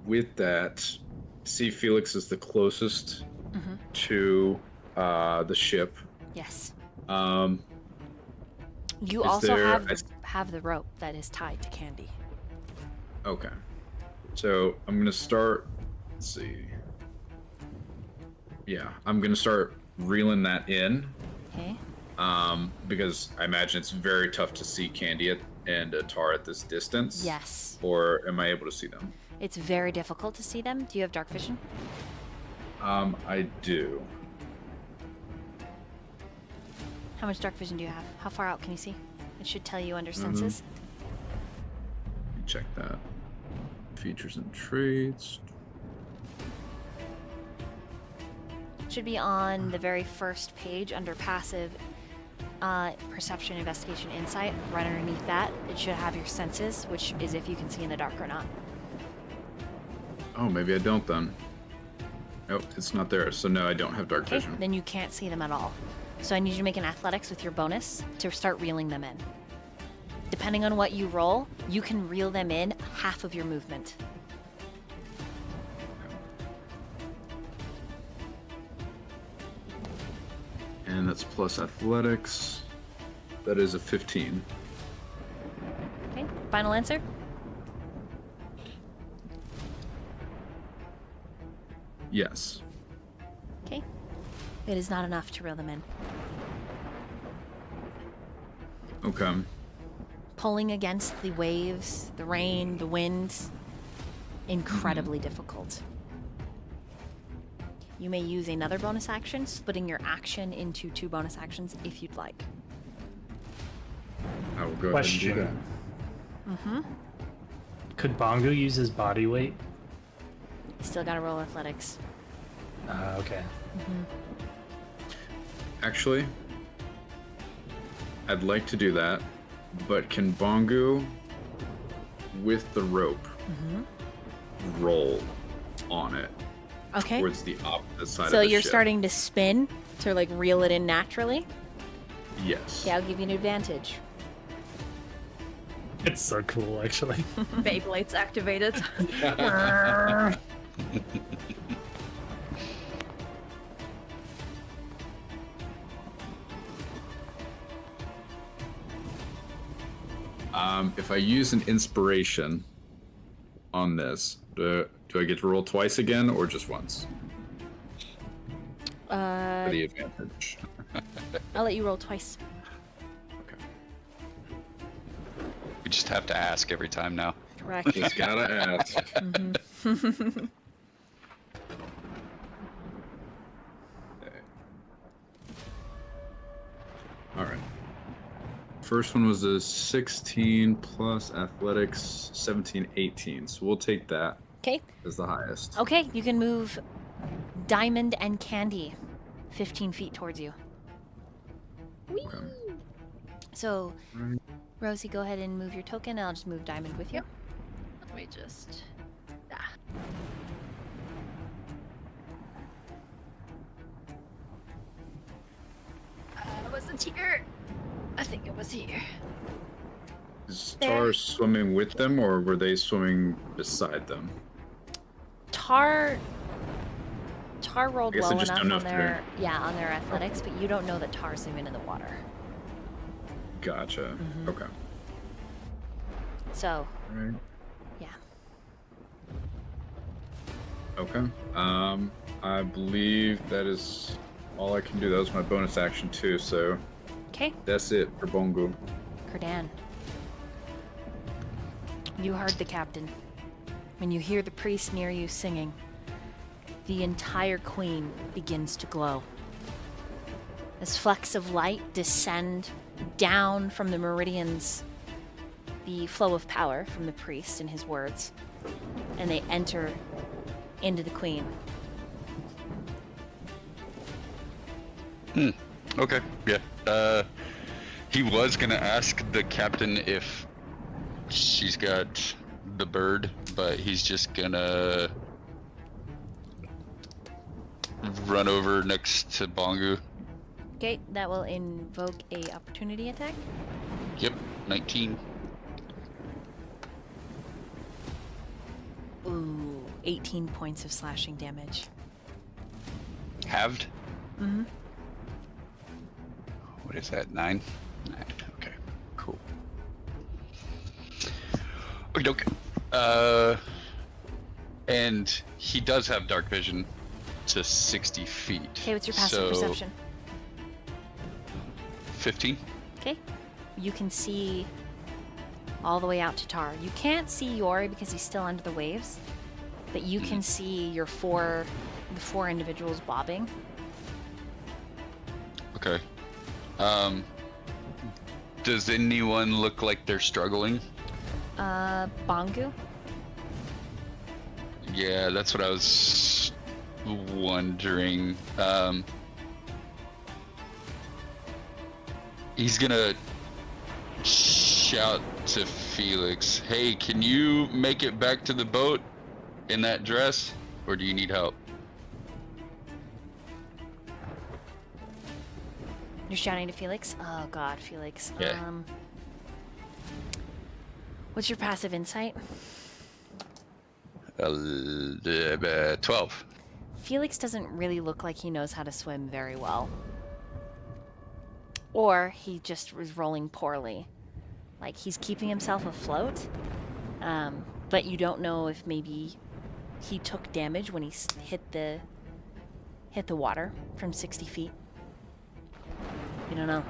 With that, see Felix is the closest to the ship. Yes. Um, You Is also there have the rope that is tied to Candy. Okay. So I'm gonna start. Let's see. Yeah, I'm gonna start reeling that in. Okay? Because I imagine it's very tough to see Candy and Tar at this distance. Yes. Or am I able to see them? It's very difficult to see them. Do you have dark vision? I do. How much dark vision do you have? How far out can you see? It should tell you under senses. Check that. Features and traits. Should be on the very first page under passive perception, investigation, insight. Right underneath that, it should have your senses, which is if you can see in the dark or not. Oh, maybe I don't then. Nope, it's not there. So no, I don't have dark Okay, vision. then you can't see them at all. So I need you to make an athletics with your bonus to start reeling them in. Depending on what you roll, you can reel them in half of your movement. And that's plus athletics. That is a 15. Okay, final answer? Yes. Okay. It is not enough to reel them in. Okay. Pulling against the waves, the rain, the wind, incredibly difficult. You may use another bonus action, splitting your action into 2 bonus actions if you'd like. I will go Question. ahead and do that. Could Bongo use his body weight? Still gotta roll athletics. Okay. Actually, I'd like to do that, but can Bongo, with the rope, roll on it Okay. towards the opposite side So of the you're ship? starting to spin to like reel it in naturally? Yes. Yeah, I'll give you an advantage. It's so cool, actually. Beyblade's activated. If I use an inspiration on this, do I get to roll twice again or just once? For the advantage. I'll let you roll twice. Okay. We just have to ask every time now. Correct. Just gotta ask. Okay. All right. First one was a 16 plus athletics, 17, 18. So we'll take that Okay. as the highest. Okay, you can move Diamond and Candy 15 feet towards you. Okay. So, Right. Rosie, go ahead and move your token, and I'll just move Diamond with you. Let me just. Was it here? I think it was here. Is There. Tar swimming with them or were they swimming beside them? Tar rolled I guess I well just enough don't know on if their on their athletics, but you don't know that Tar's even in the water. Gotcha. Okay. So, Right. yeah. Okay. I believe that is all I can do. That was my bonus action too, so Okay, that's it for Bongo. Cardan. You heard the captain. When you hear the priest near you singing, the entire queen begins to glow. As flecks of light descend down from the meridians, the flow of power from the priest and his words, and they enter into the queen. Okay, yeah. He was gonna ask the captain if she's got the bird, but he's just gonna run over next to Bongo. Okay, that will invoke a opportunity attack. Yep, 19. Ooh, 18 points of slashing damage. Halved? Mm-hmm. What is that, 9? 9, okay, cool. Okay, and he does have dark vision to 60 feet. Okay, what's your passive so perception? 15? Okay. You can see all the way out to Tar. You can't see Yori because he's still under the waves, but you can see the four individuals bobbing. Okay. Does anyone look like they're struggling? Bongu? Yeah, that's what I was wondering. He's gonna shout to Felix, "Hey, can you make it back to the boat? in that dress, or do you need help? You're shouting to Felix? Oh god, Felix. Yeah. What's your passive insight? 12. Felix doesn't really look like he knows how to swim very well. Or he just was rolling poorly. Like, he's keeping himself afloat, but you don't know if maybe he took damage when he hit the water from 60 feet. You don't know.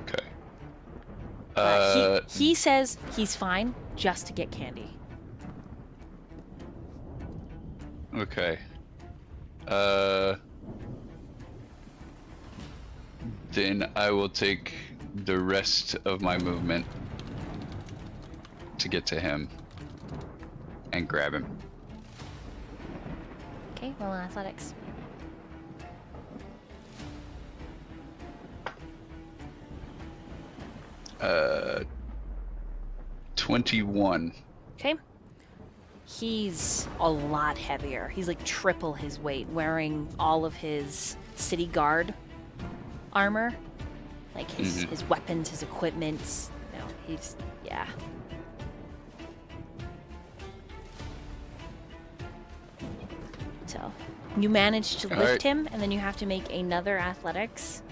Okay. He says he's fine just to get candy. Okay. Then I will take the rest of my movement to get to him and grab him. Okay, roll on athletics. Uh, 21. Okay. He's a lot heavier. He's like triple his weight, wearing all of his city guard armor. Like his weapons, his equipment. No, he's, yeah. So, you manage to lift right. him, and then you have to make another athletics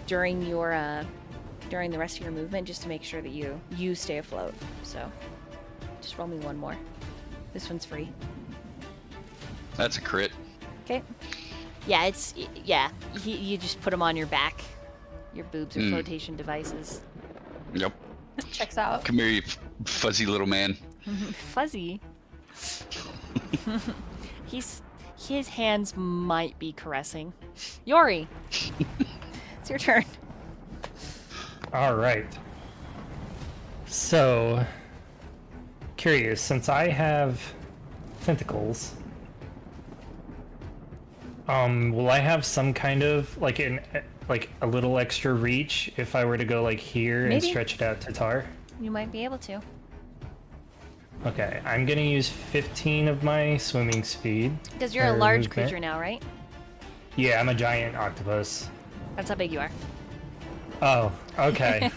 during your during the rest of your movement, just to make sure that you stay afloat. So, just roll me one more. This one's free. That's a crit. Okay. Yeah, you just put him on your back. Your boobs are flotation devices. Yep. Checks out. Come here, you fuzzy little man. Fuzzy. His hands might be caressing. Yori, it's your turn. All right. So, curious, since I have tentacles, will I have some kind of like a little extra reach if I were to go like here and Maybe. stretch it out to Tar? You might be able to. Okay, I'm gonna use 15 of my swimming speed. Because you're a or large movement. creature now, right? Yeah, I'm a giant octopus. That's how big you are. Oh, okay.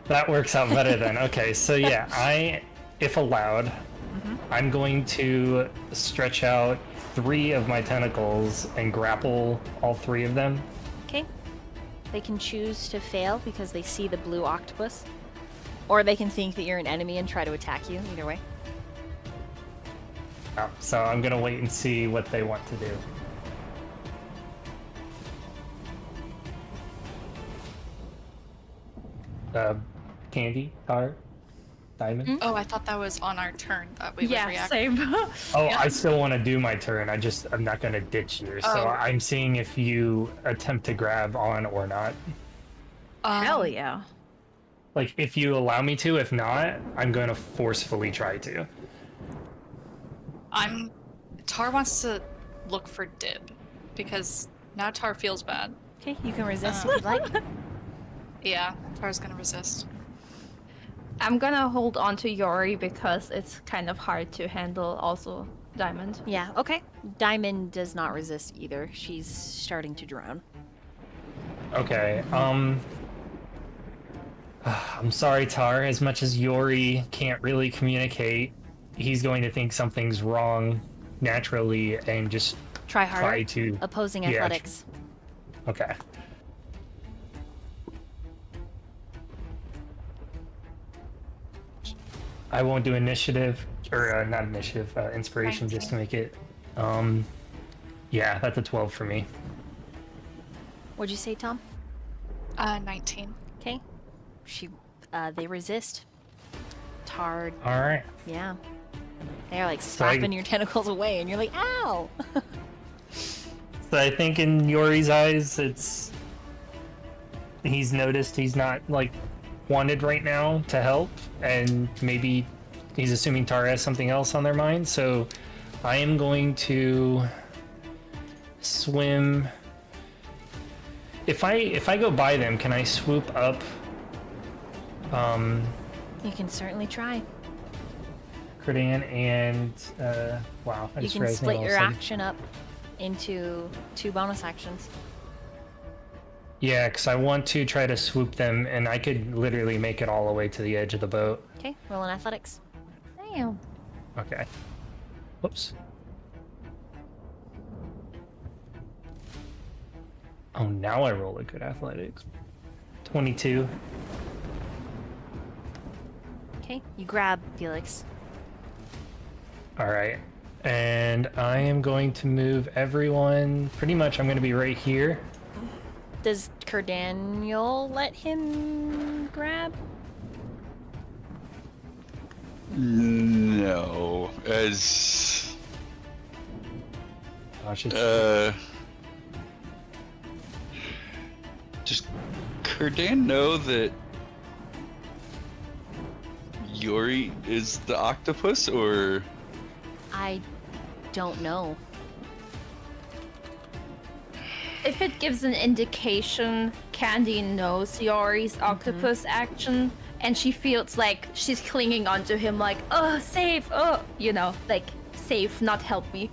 That works out better then. Okay, so yeah, if allowed, I'm going to stretch out 3 of my tentacles and grapple all 3 of them. Okay. They can choose to fail because they see the blue octopus. Or they can think that you're an enemy and try to attack you. Either way. Oh, so I'm gonna wait and see what they want to do. Candy, Tar, Diamond. Oh, I thought that was on our turn that we would Yeah, react. same. Oh, I still want to do my turn. I'm not gonna ditch you. So Oh. I'm seeing if you attempt to grab on or not. Hell yeah. Like, if you allow me to. If not, I'm going to forcefully try to. Tar wants to look for Dib because now Tar feels bad. Okay, you can resist if you'd like. Yeah, Tar's gonna resist. I'm gonna hold on to Yori because it's kind of hard to handle also Diamond. Yeah, okay. Diamond does not resist either. She's starting to drown. Okay, I'm sorry, Tar. As much as Yori can't really communicate, he's going to think something's wrong naturally and just Try harder. try to... Opposing Yeah, athletics. Okay. I won't do initiative, or not initiative, inspiration, just to make it... Yeah, that's a 12 for me. What'd you say, Tom? 19. Okay. They resist. Tar, Alright. yeah. They're like So I- slapping your tentacles away, and you're like, ow! So I think in Yori's eyes, he's noticed he's not, like, wanted right now to help, and maybe he's assuming Tara has something else on their mind, so I am going to swim... If I go by them, can I swoop up? You can certainly try. Credan and wow, I You just can realized split all of a your sudden. action up into 2 bonus actions. Yeah, because I want to try to swoop them, and I could literally make it all the way to the edge of the boat. Okay, roll in athletics. Damn. Okay. Whoops. Oh, now I roll a good athletics. 22. Okay, you grab Felix. All right. And I am going to move everyone. Pretty much, I'm going to be right here. Does Cardaniel let him grab? No, as Gosh, it's does Kurdan know that Yori is the octopus, or I don't know. If it gives an indication, Candy knows Yori's octopus action, and she feels like she's clinging onto him, like, oh, save, oh, you know, like, save, not help me.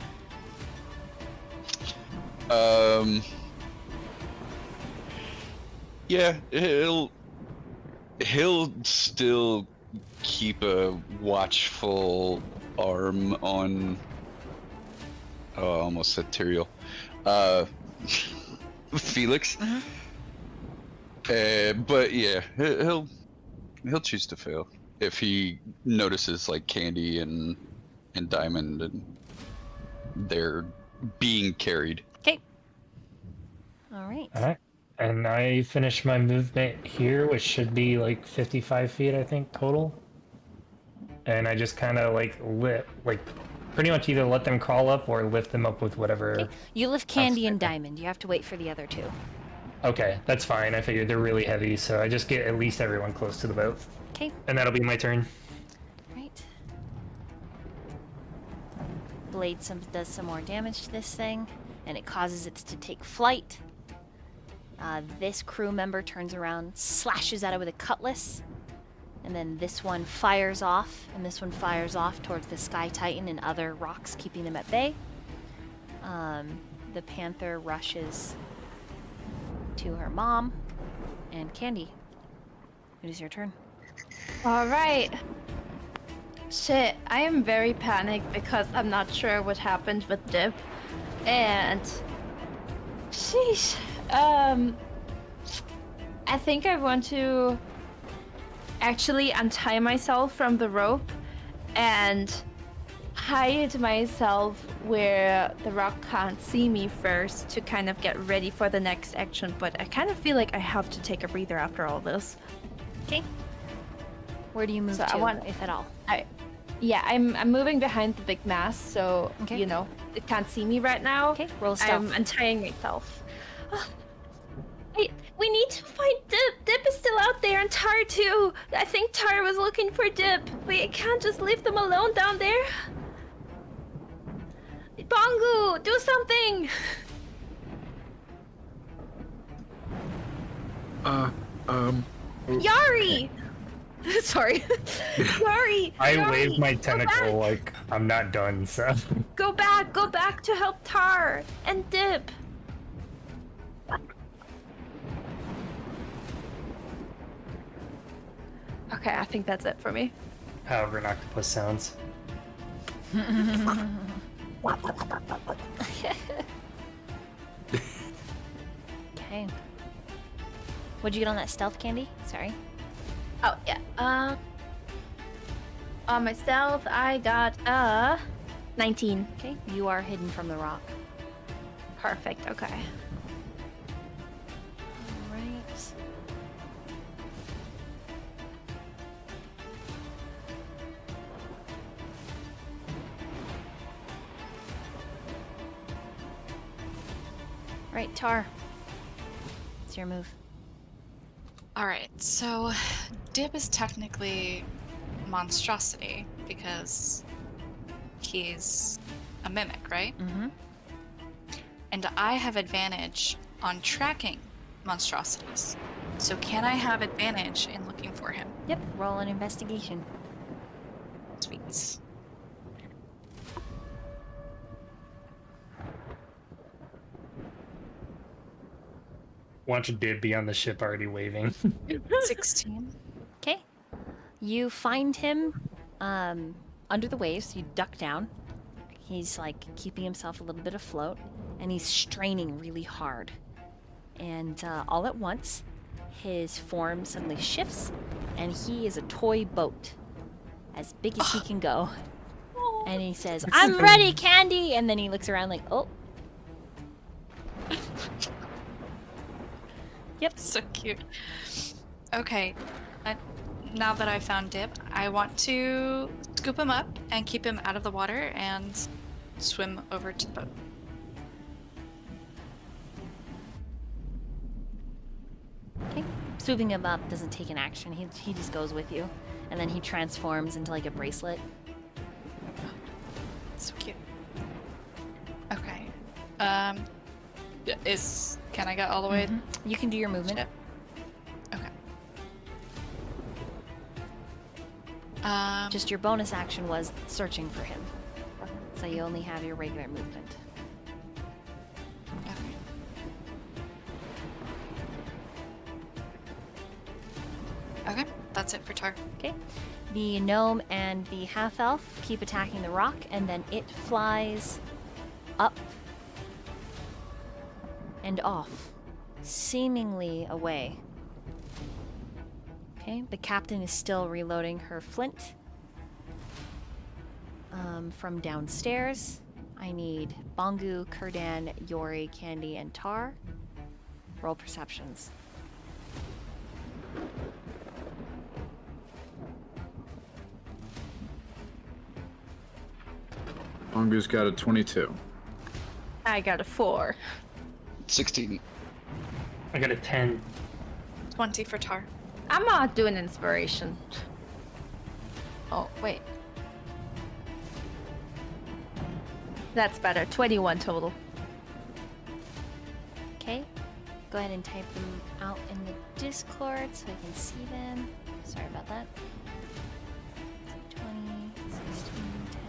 yeah, he'll still keep a watchful arm on. Oh, I almost said Tyrael. Felix. But yeah, he'll choose to fail if he notices like Candy and Diamond and they're being carried. Okay. All right. all right. And I finish my movement here, which should be like 55 feet, I think, total. And I just kind of like pretty much either let them crawl up or lift them up with whatever. Okay. You lift Candy and Okay. Diamond. You have to wait for the other 2. Okay, that's fine. I figured they're really heavy, so I just get at least everyone close to the boat. Okay. And that'll be my turn. Right. Blade does some more damage to this thing, and it causes it to take flight. This crew member turns around, slashes at it with a cutlass, and then this one fires off, and this one fires off towards the Sky Titan and other rocks, keeping them at bay. The panther rushes to her mom and Candy. It is your turn. All right. Shit, I am very panicked because I'm not sure what happened with Dip. And sheesh. I think I want to actually untie myself from the rope and hide myself where the rock can't see me first to kind of get ready for the next action, but I kind of feel like I have to take a breather after all this. Okay. Where do you move So to, I want- if at all? I'm moving behind the big mass, so Okay. you know it can't see me right now. Okay, roll stealth. I'm untying myself. We need to find Dip. Dip is still out there, and Tar too. I think Tar was looking for Dip. We can't just leave them alone down there. Bongu, do something. Yari. Sorry. Yari. I Yari, waved my go tentacle back. like I'm not done, so. Go back to help Tar and Dip. Okay, I think that's it for me. However an octopus sounds. Okay. What'd you get on that stealth, Candy? Sorry. Oh yeah. On my stealth, I got 19. Okay. You are hidden from the rock. Perfect. Okay. Alright. Right, Tar. It's your move. Alright, so Dib is technically monstrosity because he's a mimic, right? Mm-hmm. And I have advantage on tracking monstrosities. So can I have advantage in looking for him? Yep, roll an investigation. Sweet. Watch Dib be on the ship already waving. 16. Okay. You find him under the waves. You duck down. He's like keeping himself a little bit afloat, and he's straining really hard. And all at once, his form suddenly shifts, and he is a toy boat, as big as he can go. And he says, "I'm ready, Candy!" And then he looks around like, "Oh." Yep, so cute. Okay, now that I've found Dib, I want to scoop him up and keep him out of the water and swim over to the boat. Okay. Swooping him up doesn't take an action. He just goes with you, and then he transforms into like a bracelet. So cute. Okay. Can I get all the way? You can do your movement. Ship? Okay. Just your bonus action was searching for him. So you only have your regular movement. Okay. Okay, that's it for Tar. Okay. The gnome and the half-elf keep attacking the rock, and then it flies up and off, seemingly away. Okay, the captain is still reloading her flint from downstairs. I need Bongu, Kurdan, Yori, Candy, and Tar. Roll perceptions. Bongu's got a 22. I got a 4. 16. I got a 10. 20 for Tar. I'm not doing inspiration. Oh, wait. That's better. 21 total. Okay, go ahead and type them out in the Discord so I can see them. Sorry about that. 20, 16, 10.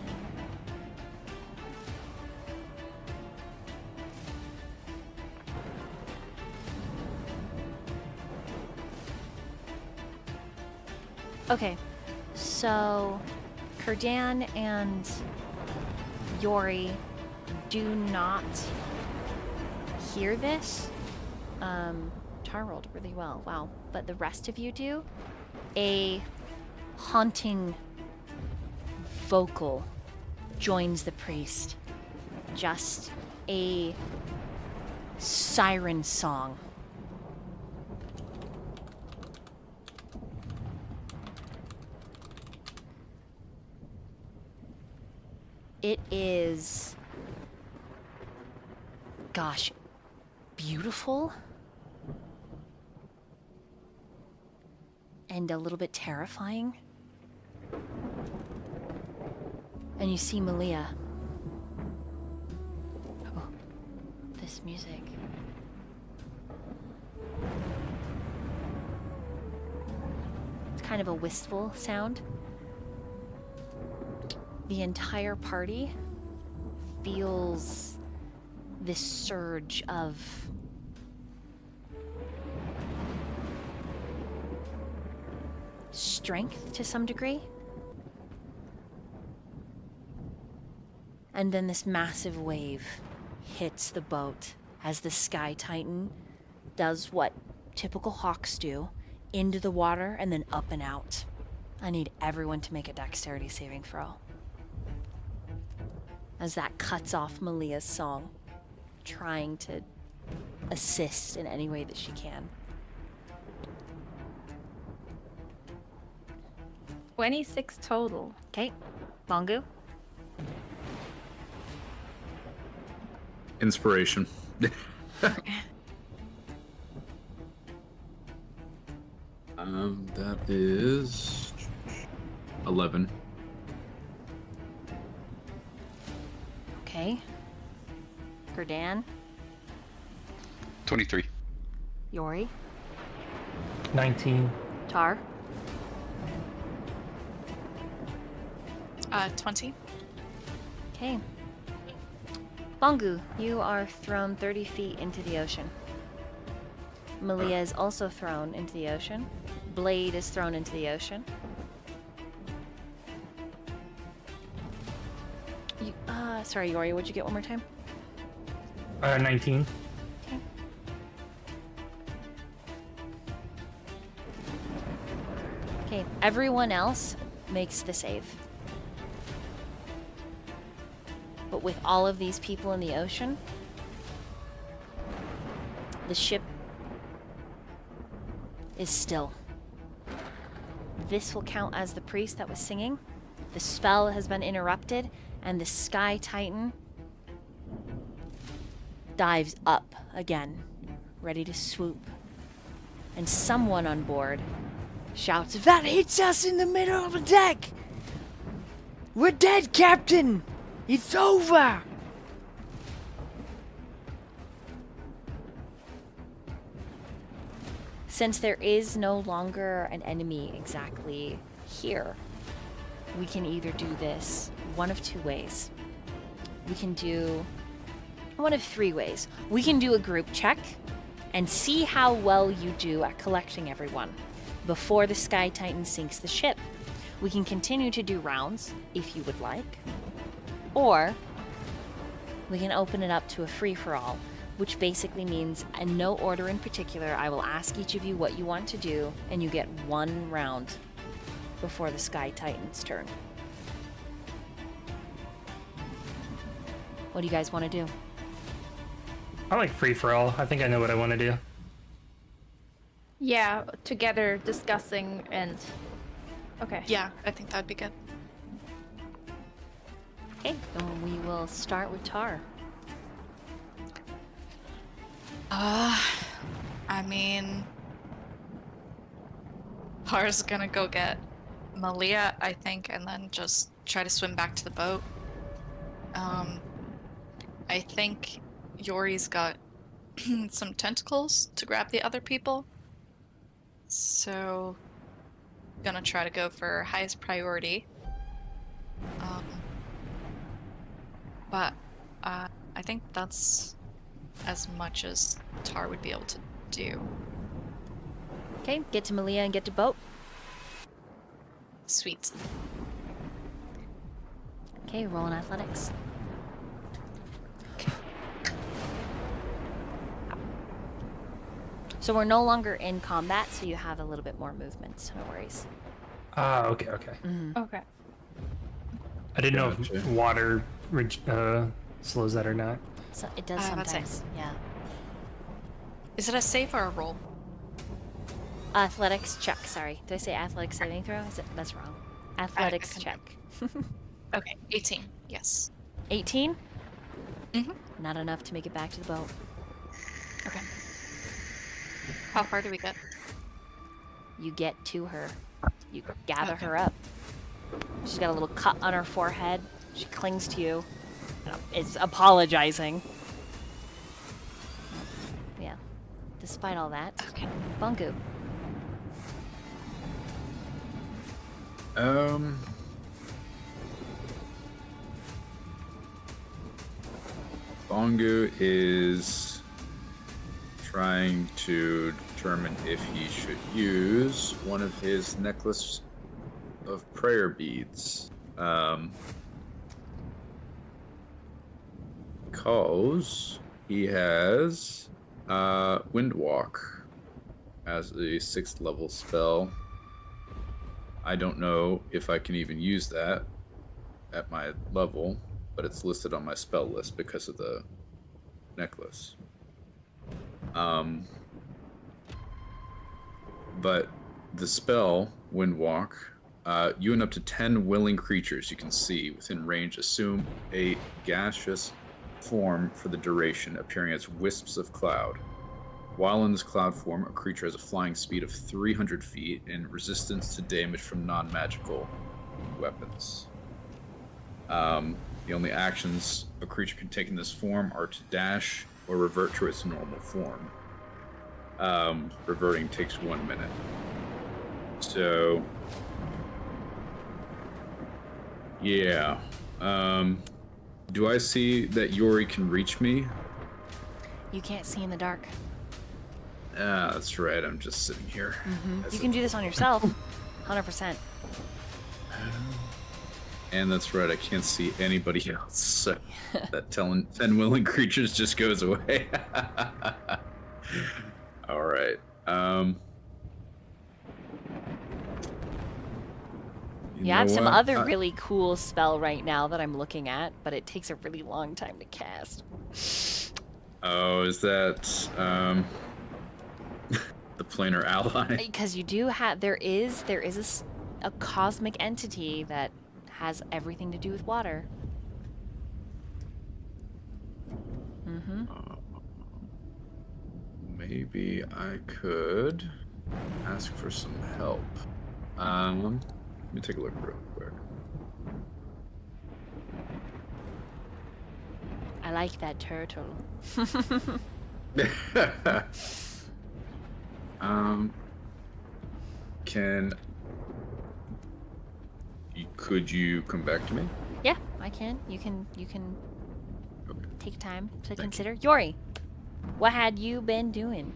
Okay, so Kurdan and Yori do not hear this. Tar rolled really well, wow. But the rest of you do. A haunting vocal joins the priest. Just a siren song. It is, gosh, beautiful and a little bit terrifying. And you see Malia. Oh, this music. It's kind of a wistful sound. The entire party feels this surge of strength to some degree. And then this massive wave hits the boat as the Sky Titan does what typical hawks do, into the water and then up and out. I need everyone to make a dexterity saving throw. As that cuts off Malia's song, trying to assist in any way that she can. 26 total. Okay, Bongu. Inspiration. That is 11. Okay. Kurdan. 23. Yori. 19. Tar. 20. Okay. Bongu, you are thrown 30 feet into the ocean. Malia is also thrown into the ocean. Blade is thrown into the ocean. Sorry, Yori, what'd you get one more time? 19. Okay. Okay, everyone else makes the save. But with all of these people in the ocean, the ship is still. This will count as the priest that was singing. The spell has been interrupted, and the Sky Titan dives up again, ready to swoop. And someone on board shouts, If that hits us in the middle of the deck, we're dead, Captain! It's over! Since there is no longer an enemy exactly here, we can either do this one of two ways. We can do one of three ways. We can do a group check and see how well you do at collecting everyone before the Sky Titan sinks the ship. We can continue to do rounds if you would like, or we can open it up to a free-for-all, which basically means, in no order in particular, I will ask each of you what you want to do, and you get one round before the Sky Titan's turn. What do you guys want to do? I like free for all. I think I know what I want to do. Yeah, together discussing and. Okay. Yeah, I think that'd be good. Okay, then we will start with Tar. I mean, Har's gonna go get Malia, I think, and then just try to swim back to the boat. I think Yori's got some tentacles to grab the other people. So, gonna try to go for highest priority. But I think that's as much as Tar would be able to do. Okay, get to Malia and get to boat. Sweet. Okay, roll in athletics. So we're no longer in combat, so you have a little bit more movement, so no worries. Okay. Okay. I didn't know Gotcha. if water slows that or not. So it does That's it. sometimes, yeah. Is it a save or a roll? Athletics check, sorry. Did I say athletics saving throw? That's wrong. Athletics can- check. Okay, 18. Yes. 18? Mhm. Not enough to make it back to the boat. Okay. How far do we get? You get to her. You gather her up. She's got a little cut on her forehead. She clings to you. Is apologizing. Yeah. Despite all that, Okay. Bungu. Bongu is trying to determine if he should use one of his necklace of prayer beads. Because he has Windwalk as a 6th level spell. I don't know if I can even use that at my level, but it's listed on my spell list because of the necklace. But the spell, Windwalk, you and up to 10 willing creatures you can see within range assume a gaseous form for the duration, appearing as wisps of cloud. While in this cloud form, a creature has a flying speed of 300 feet and resistance to damage from non-magical weapons. The only actions a creature can take in this form are to dash or revert to its normal form. Reverting takes 1 minute. So, yeah. Do I see that Yori can reach me? You can't see in the dark. Ah, that's right. I'm just sitting here. You can do this on yourself. 100%. And that's right. I can't see anybody else. So that 10 willing creatures just goes away. All right. You have some what? other really cool spell right now that I'm looking at, but it takes a really long time to cast. Oh, is that the planar ally? Because you do have, there is a cosmic entity that has everything to do with water. Maybe I could ask for some help. Let me take a look real quick. I like that turtle. Could you come back to me? Yeah, I can. You can Okay. take time to Thank consider. Yori, what had you been doing?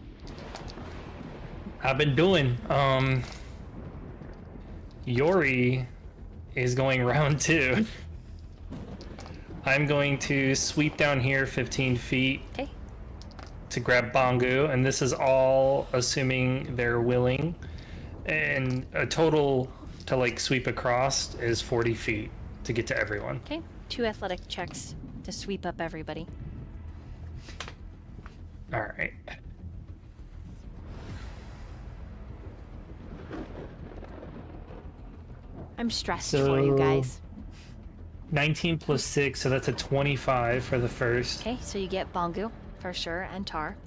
I've been doing. Yori is going round 2. I'm going to sweep down here 15 feet Okay. to grab Bongu, and this is all assuming they're willing. And a total to like sweep across is 40 feet to get to everyone. Okay. 2 athletic checks to sweep up everybody. All right. I'm stressed for you guys. 19 plus 6, so that's a 25 for the first. Okay, so you get Bongu for sure, and Tar.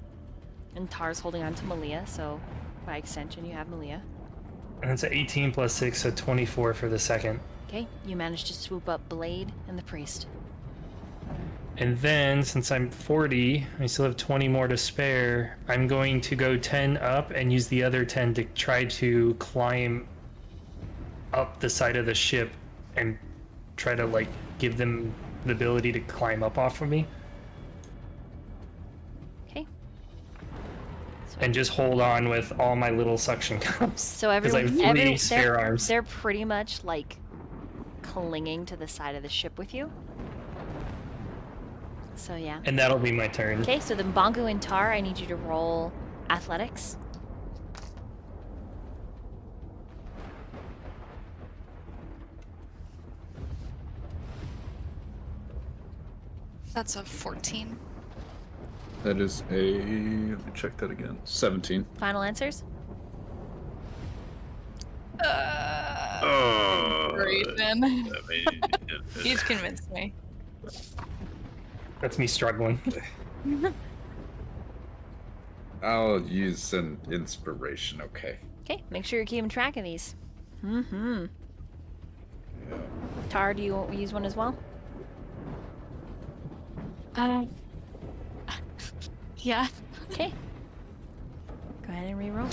And Tar's holding on to Malia, so by extension you have Malia. And it's an 18 plus 6, so 24 for the second. Okay, you managed to swoop up Blade and the Priest. And then, since I'm 40, I still have 20 more to spare. I'm going to go 10 up and use the other 10 to try to climb up the side of the ship and try to, like, give them the ability to climb up off of me. Okay. So, And just hold on with all my little suction cups. so Because I have 3 spare arms. they're pretty much like clinging to the side of the ship with you. So yeah. And that'll be my turn. Okay, so then Bongu and Tar, I need you to roll athletics. That's a 14. That is a. Let me check that again. 17. Final answers? Raven. He's convinced me. That's me struggling. I'll use an inspiration. Okay. Okay, make sure you're keeping track of these. Mm-hmm. Tar, do you use one as well? Yeah. Okay. Go ahead and re-roll.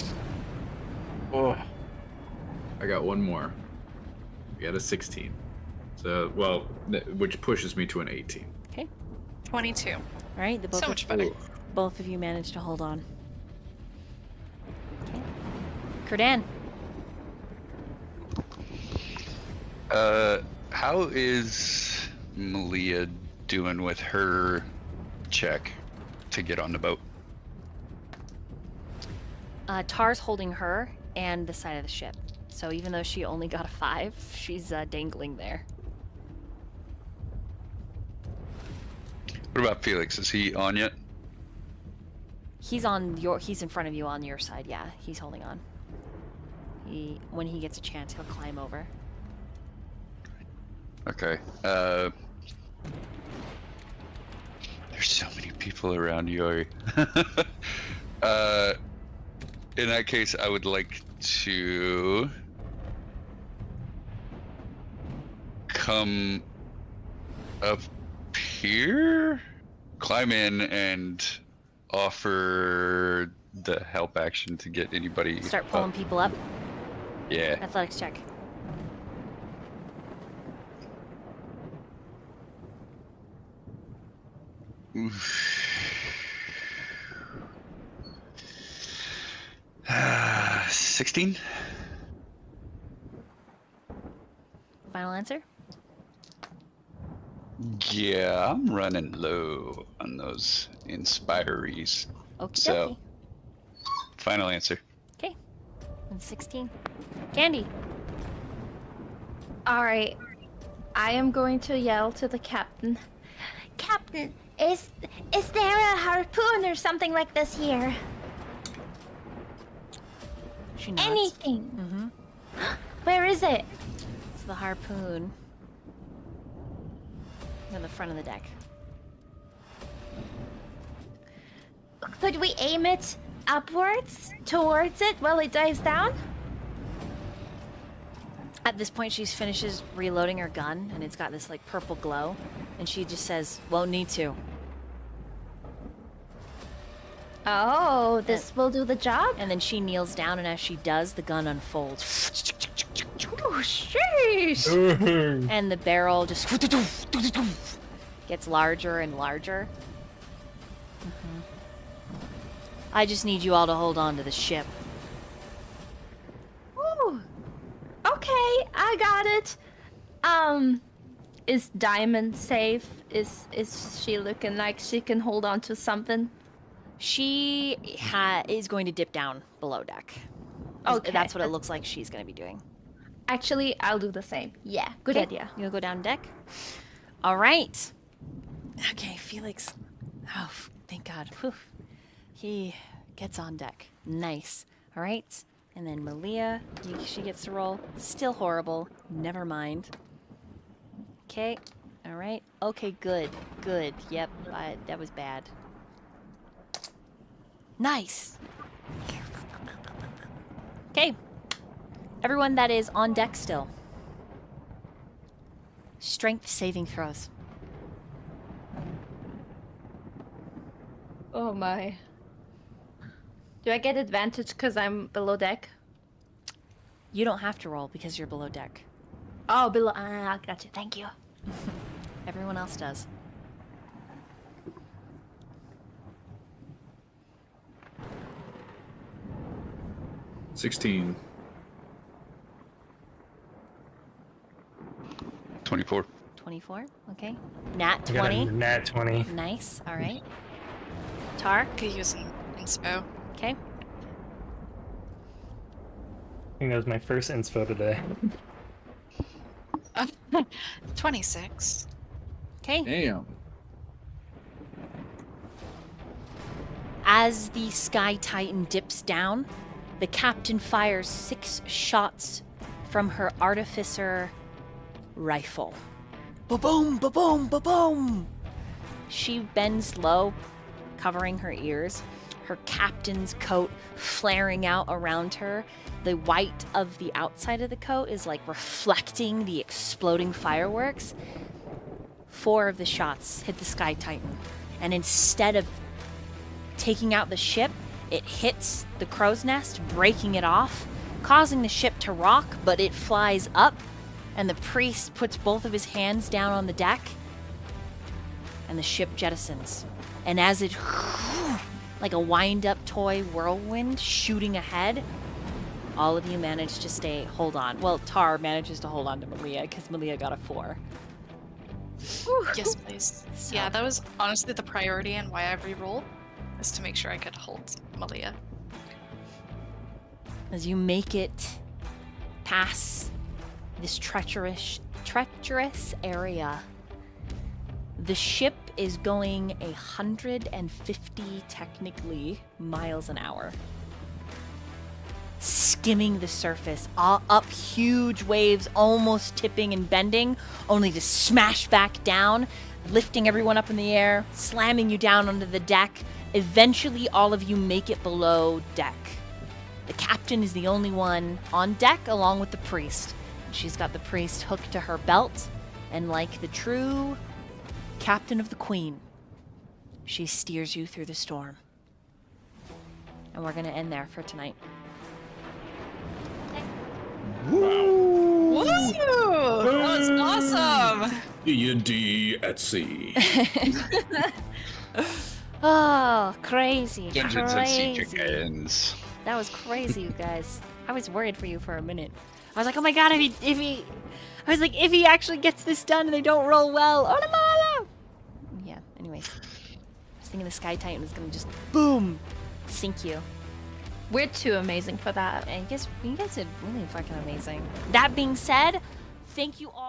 Oh. I got one more. I got a 16. So, well, which pushes me to an 18. Okay. 22. All right, the both So of, much better. Ooh. both of you managed to hold on. Okay. Kurdan. How is Malia doing with her check to get on the boat? Tar's holding her and the side of the ship. So even though she only got a 5, she's dangling there. What about Felix? Is he on yet? He's in front of you on your side, yeah. He's holding on. When he gets a chance, he'll climb over. Okay. There's so many people around Yori. In that case, I would like to come up here, climb in, and offer the help action to get anybody Start pulling up. people up. Yeah. Athletics check. Oof. 16. Final answer? Yeah, I'm running low on those inspirees. Okie So, dokie. final answer. Okay. And 16. Candy. All right. I am going to yell to the captain. Captain, is there a harpoon or something like this here? She nods. Anything? Mm-hmm. Where is it? It's the harpoon. On the front of the deck. Could we aim it upwards towards it while it dives down? At this point, she finishes reloading her gun, and it's got this like purple glow, and she just says, "Won't need to." Oh, this will do the job. And then she kneels down, and as she does, the gun unfolds, Oh, sheesh. and the barrel just gets larger and larger. I just need you all to hold on to the ship. Ooh. Okay, I got it. Is Diamond safe? Is she looking like she can hold on to something? She is going to dip down below deck. Okay. That's what it looks like she's going to be doing. Actually, I'll do the same. Yeah, good Okay, idea. You'll go down deck. All right. Okay, Felix. Oh, thank God. Whew. He gets on deck. Nice. All right. And then Malia, she gets to roll. Still horrible. Never mind. Okay. All right. Okay, good. Good. Yep. That was bad. Nice. Okay. Everyone that is on deck still. Strength saving throws. Oh my. Do I get advantage because I'm below deck? You don't have to roll because you're below deck. Oh, below. Gotcha. Thank you. Everyone else does. $16. 24. 24. Okay. Nat I got a 20. nat 20. Nice. All right. Tar. Could use an inspo. Okay. I think that was my first inspo today. 26. Okay. Damn. As the Sky Titan dips down, the captain fires 6 shots from her artificer rifle. Ba-boom, ba-boom, ba-boom! She bends low, covering her ears, her captain's coat flaring out around her. The white of the outside of the coat is like reflecting the exploding fireworks. 4 of the shots hit the Sky Titan, and instead of taking out the ship, it hits the crow's nest, breaking it off, causing the ship to rock, but it flies up, and the priest puts both of his hands down on the deck, and the ship jettisons. And as it, like a wind-up toy whirlwind shooting ahead, all of you manage to hold on. Well, Tar manages to hold on to Malia, because Malia got a 4. Yes, please. So- Yeah, that was honestly the priority and why I re-rolled, is to make sure I could hold Malia. As you make it past this treacherous area, the ship is going 150 technically miles an hour, skimming the surface, all up huge waves, almost tipping and bending, only to smash back down, lifting everyone up in the air, slamming you down onto the deck. Eventually, all of you make it below deck. The captain is the only one on deck, along with the priest. She's got the priest hooked to her belt, and like the true captain of the Queen, she steers you through the storm. And we're gonna end there for tonight. Woo! That was awesome! D&D at sea. Oh, crazy, Dungeons and Sea crazy. Chickens. That was crazy, you guys. I was worried for you for a minute. I was like, oh my god, if he actually gets this done and they don't roll well. Oh, la, la, la. Yeah, anyways. I was thinking the Sky Titan was gonna just boom sink you. We're too amazing for that. And you guys are really fucking amazing. That being said, thank you all.